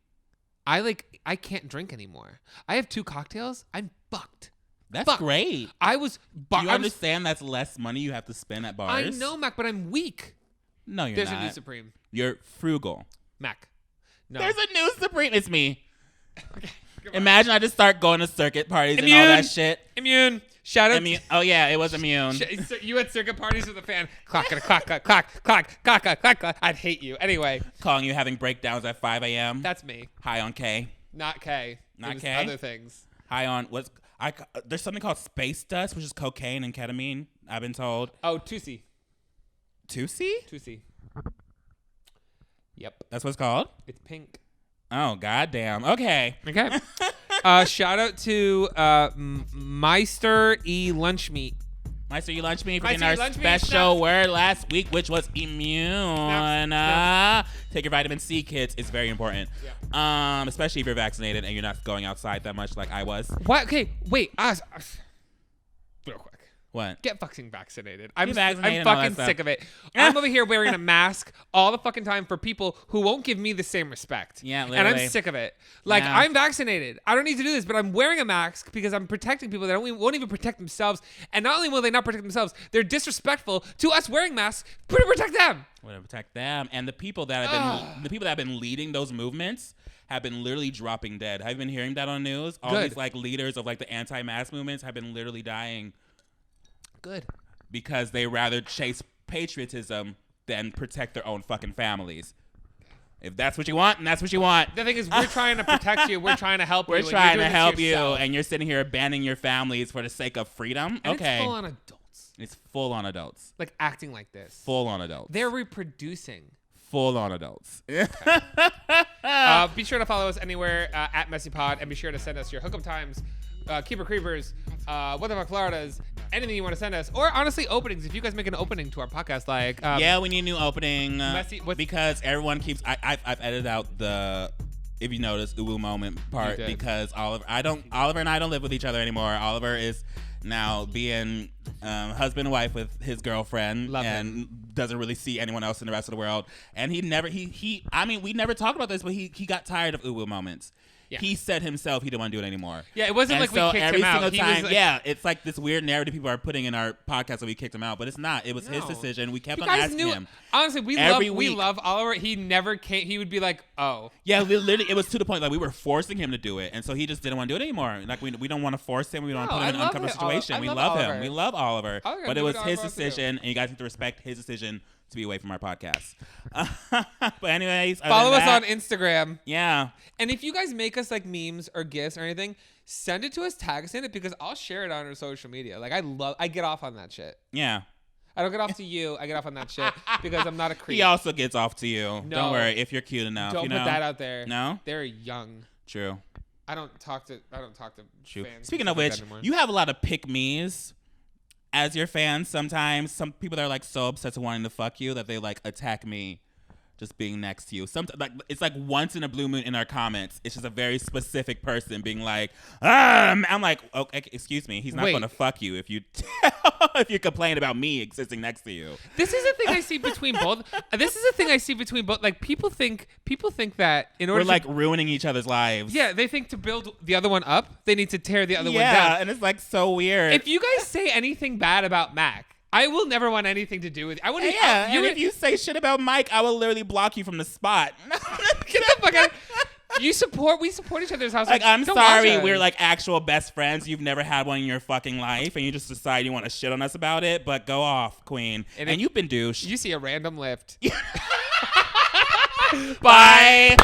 I can't drink anymore. I have 2 cocktails. I'm fucked. That's great. I was. Do you understand that's less money you have to spend at bars? I know, Mac, but I'm weak. No, you're There's not. a new Supreme. You're frugal. Mac. No. There's a new Supreme. It's me. Okay, imagine I just start going to circuit parties and all that shit. Immune. Shout out. Oh yeah, it was Immune. You had circuit parties with a fan. Clock, clock, clock, clock, clock, clock, clock, clock. I'd hate you. Anyway. Calling you having breakdowns at 5 a.m. That's me. High on K. Not K. Not K. Other things. High on there's something called space dust, which is cocaine and ketamine. I've been told. Oh, 2C. 2C? 2C. Yep. That's what it's called? It's pink. Oh, goddamn. Okay. Okay. Shout out to Meister E Lunch Meat. Meister E Lunch Meat for Meister our E Lunch Meat special word last week, which was immune. Snaps. Take your vitamin C, kids. It's very important. Yeah. Especially if you're vaccinated and you're not going outside that much like I was. What? Okay, wait. Real quick. What? Get fucking vaccinated. I'm vaccinated fucking sick of it. I'm over here wearing a mask all the fucking time for people who won't give me the same respect. Yeah, and literally. I'm sick of it. Like, Yeah. I'm vaccinated. I don't need to do this, but I'm wearing a mask because I'm protecting people that won't even protect themselves. And not only will they not protect themselves, they're disrespectful to us wearing masks to protect them. We're gonna protect them. And the people that have been leading those movements have been literally dropping dead. Have you been hearing that on news? All Good. these like leaders of like the anti-mask movements have been literally dying. Good. Because they rather chase patriotism than protect their own fucking families. If that's what you want, and that's what you want. The thing is, we're trying to protect you. We're trying to help you. We're trying to help you, yourself. and you're sitting here abandoning your families for the sake of freedom? And okay. It's full on adults. It's full on adults. Like acting like this. Full on adults. They're reproducing. Full on adults. Be sure to follow us anywhere at MessyPod, and be sure to send us your hookup times, Keeper Creepers, What the Fuck Floridas, anything you want to send us, or honestly openings. If you guys make an opening to our podcast, like yeah, we need a new opening because everyone keeps. I've edited out the, if you notice, uwu moment part because Oliver and I don't live with each other anymore. Oliver is now being husband and wife with his girlfriend. Love and him. Doesn't really see anyone else in the rest of the world. And we never talked about this, but he got tired of uwu moments. Yeah. He said himself he didn't want to do it anymore. Yeah, it wasn't like we kicked him out. Every single time, yeah, it's like this weird narrative people are putting in our podcast that we kicked him out, but it's not. It was his decision. We kept on asking him. Honestly, we love Oliver. He never came. He would be like, oh. Yeah, literally, it was to the point like we were forcing him to do it, and so he just didn't want to do it anymore. Like we don't want to force him. We don't want to put him in an uncomfortable situation. We love him. We love Oliver. But it was his decision, and you guys need to respect his decision to be away from our podcast. But anyways, follow us on Instagram. Yeah. And if you guys make us like memes or gifs or anything, send it to us, tag us in it, because I'll share it on our social media. Like I get off on that shit. Yeah. I don't get off to you. I get off on that shit because I'm not a creep. He also gets off to you. No. Don't worry if you're cute enough. Don't put that out there. No? They're young. True. I don't talk to True. fans. Speaking of which, you have a lot of pick-me's as your fans sometimes. Some people that are like so obsessed with wanting to fuck you that they like attack me just being next to you. Sometimes like it's like once in a blue moon in our comments, it's just a very specific person being like, I'm like, okay, excuse me, he's not going to fuck you if you if you complain about me existing next to you. This is a thing I see between both. Like people think that in order we're like ruining each other's lives. Yeah, they think to build the other one up, they need to tear the other one down. Yeah, and it's like so weird. If you guys say anything bad about Mac, I will never want anything to do with you. I wouldn't. Yeah, and if you say shit about Mike, I will literally block you from the spot. Get the fuck out. We support each other's house. Like, I'm don't watch sorry, us. we're like actual best friends. You've never had one in your fucking life, and you just decide you want to shit on us about it. But go off, queen. And you've been douche. You see a random lift. Bye.